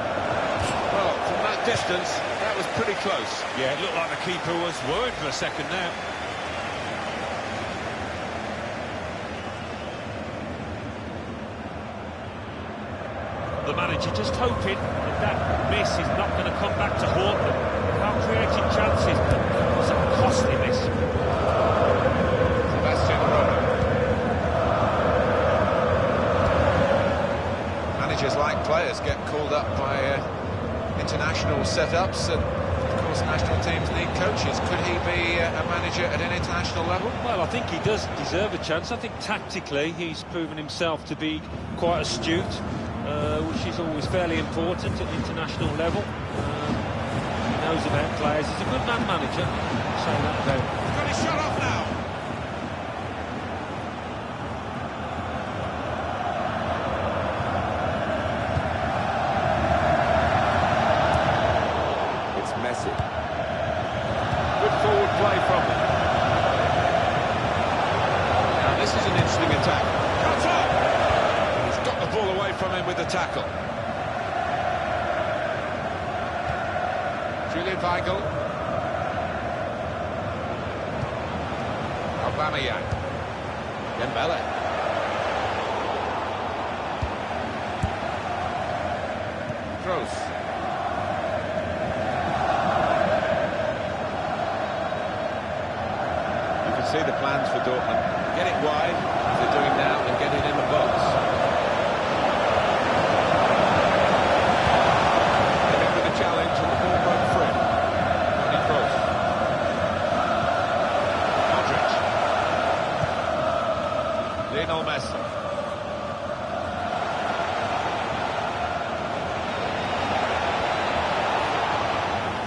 Well, from that distance, that was pretty close. Yeah, it looked like the keeper was worried for a second now. the manager, just hoping that that miss is not going to come back to haunt them. They are creating chances, but it was a costly miss. Managers like players get called up by international setups, and of course national teams need coaches. Could he be a manager at an international level? Well, I think he does deserve a chance. I think tactically he's proven himself to be quite astute, which is always fairly important at international level. He knows about players. He's a good man manager. I'll say that about him. He's got his shot off now. Good forward play from him. Now this is an interesting attack. Cuts up! He's got the ball away from him with the tackle. Julian Weigl. Aubameyang. Dembele. Kroos. See the plans for Dortmund. Get it wide, as they're doing now, and get it in the box. Came in with a challenge, and the ball broke free. Toni Kroos. Modric. Lionel Messi.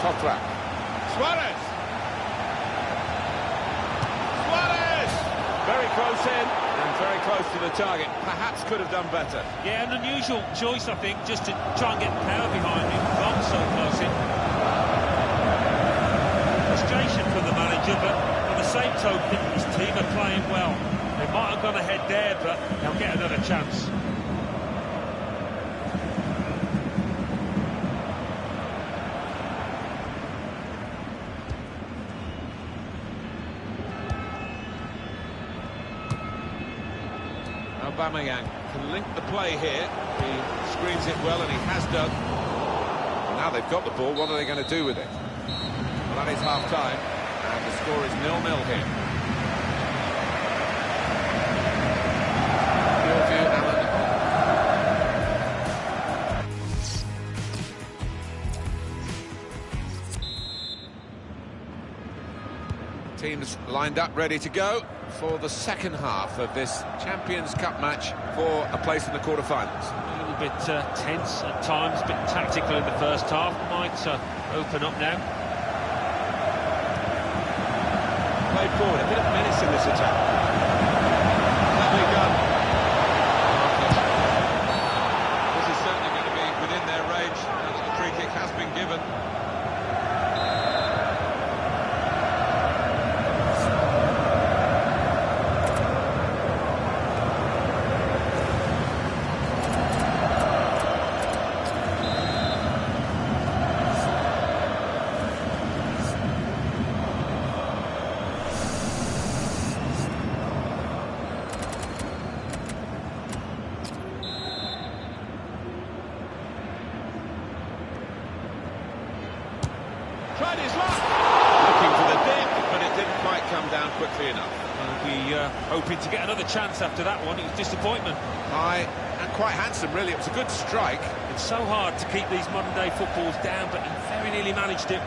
Toprak. Suarez. Very close in, and very close to the target. Perhaps could have done better. Yeah, an unusual choice, I think, just to try and get power behind him from so close in. Frustration from the manager, but on the same token, his team are playing well. They might have gone ahead there, but they'll get another chance. Aubameyang can link the play here. He screens it well, and he has done. And now they've got the ball. What are they going to do with it? Well, that is half-time, and the score is 0-0 here. Your view, Alan? Teams lined up, ready to go for the second half of this Champions Cup match for a place in the quarter-finals. A little bit tense at times, a bit tactical in the first half. Might open up now. Played forward, a bit of menace in this attack. Lovely gun. This is certainly going to be within their range, and a free kick has been given. Tried his luck. Looking for the depth, but it didn't quite come down quickly enough. We'll be hoping to get another chance after that one. It was disappointment. High and quite handsome, really. It was a good strike. It's so hard to keep these modern-day footballs down, but he very nearly managed it.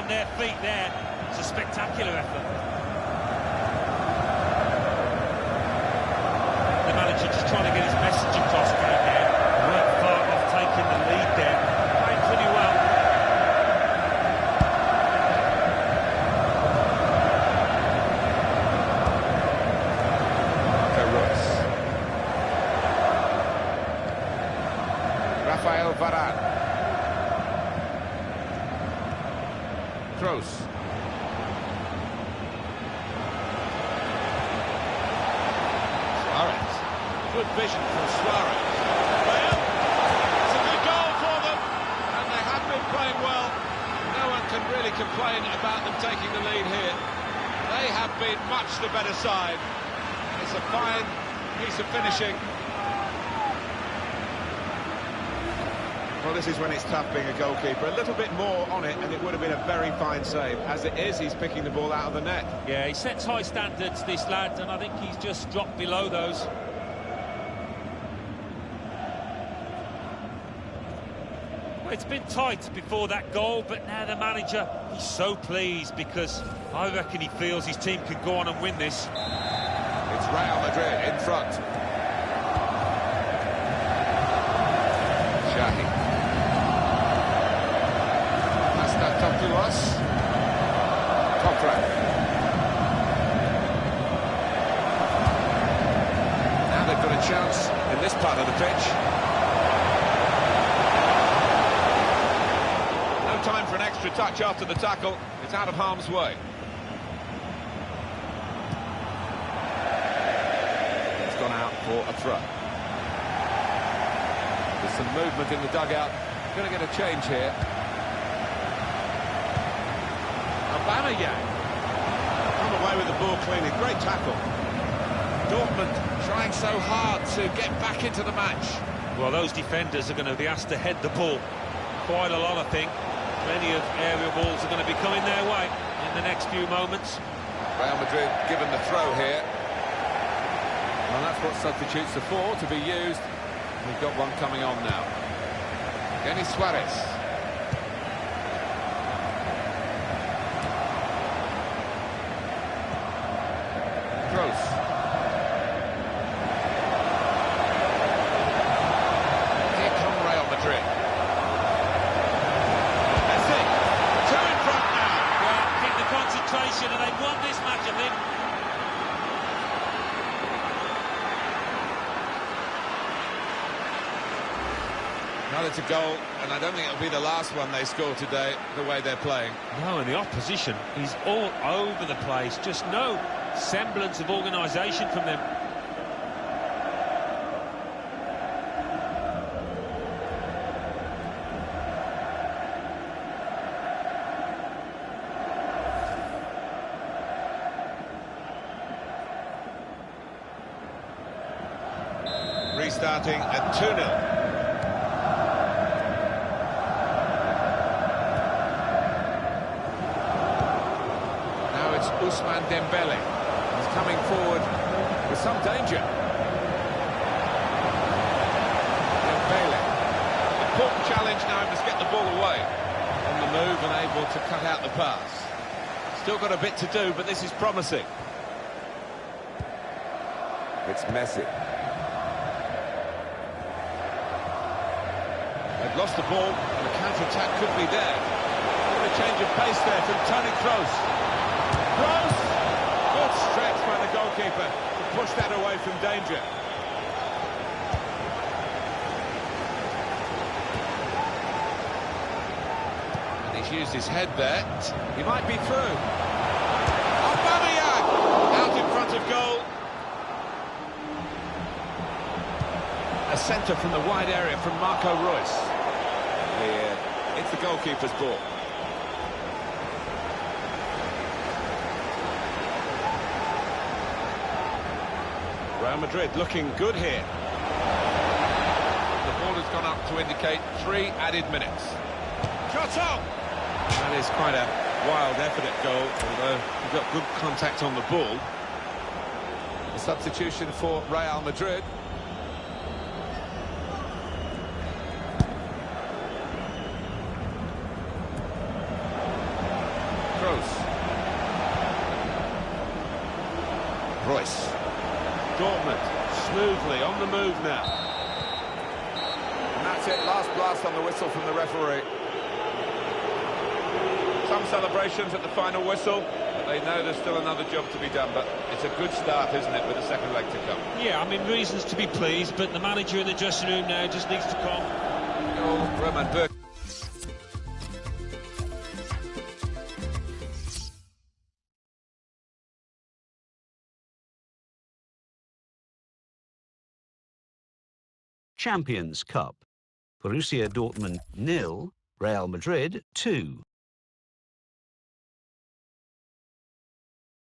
on their feet there. It's a spectacular effort. The manager just trying to get his message across right there. Weren't far off taking the lead there. Playing pretty well. Rafael Varane. Kroos. Suarez. Good vision from Suarez. Well, it's a good goal for them, and they have been playing well. No one can really complain about them taking the lead here. They have been much the better side. It's a fine piece of finishing. Well, this is when it's tough being a goalkeeper. A little bit more on it, and it would have been a very fine save. As it is, he's picking the ball out of the net. Yeah, he sets high standards, this lad, and I think he's just dropped below those. Well, it's been tight before that goal, but now the manager, he's so pleased because I reckon he feels his team can go on and win this. It's Real Madrid in front. Shahi. Up to us. Toprak. Now they've got a chance in this part of the pitch. No time for an extra touch after the tackle. It's out of harm's way. It's gone out for a throw. There's some movement in the dugout. Going to get a change here. Aubameyang on the way with the ball cleanly. Great tackle. Dortmund trying so hard to get back into the match. Well, those defenders are going to be asked to head the ball quite a lot, I think. Plenty of aerial balls are going to be coming their way in the next few moments. Real Madrid given the throw here. Well, that's what substitutes are for, to be used. We've got one coming on now. Denis Suarez. Kroos. Here come Real Madrid. That's it. Two in front now. Well, keep the concentration and they've won this match, I think. Now it's a goal, and I don't think it'll be the last one they score today, the way they're playing. No, and the opposition is all over the place. Just no semblance of organisation from them. Restarting at 2-0. Ousmane Dembele is coming forward with some danger. Dembele, important challenge now, he must get the ball away. On the move and able to cut out the pass. Still got a bit to do, but this is promising. It's Messi. They've lost the ball, and the counter-attack could be there. A change of pace there from Toni Kroos. Kroos! Good stretch by the goalkeeper to push that away from danger. And he's used his head there. He might be through. Aubameyang! Out in front of goal. A centre from the wide area from Marco Reus. Yeah, it's the goalkeeper's ball. Real Madrid looking good here. The ball has gone up to indicate 3 added minutes. Shot on! That is quite a wild effort at goal, although we've got good contact on the ball. A substitution for Real Madrid. Royce. Dortmund, smoothly, on the move now. And that's it, last blast on the whistle from the referee. Some celebrations at the final whistle, but they know there's still another job to be done, but it's a good start, isn't it, with the second leg to come? Yeah, I mean, reasons to be pleased, but the manager in the dressing room now just needs to come. Oh, Roman Burke. Champions Cup. Borussia Dortmund 0, Real Madrid 2.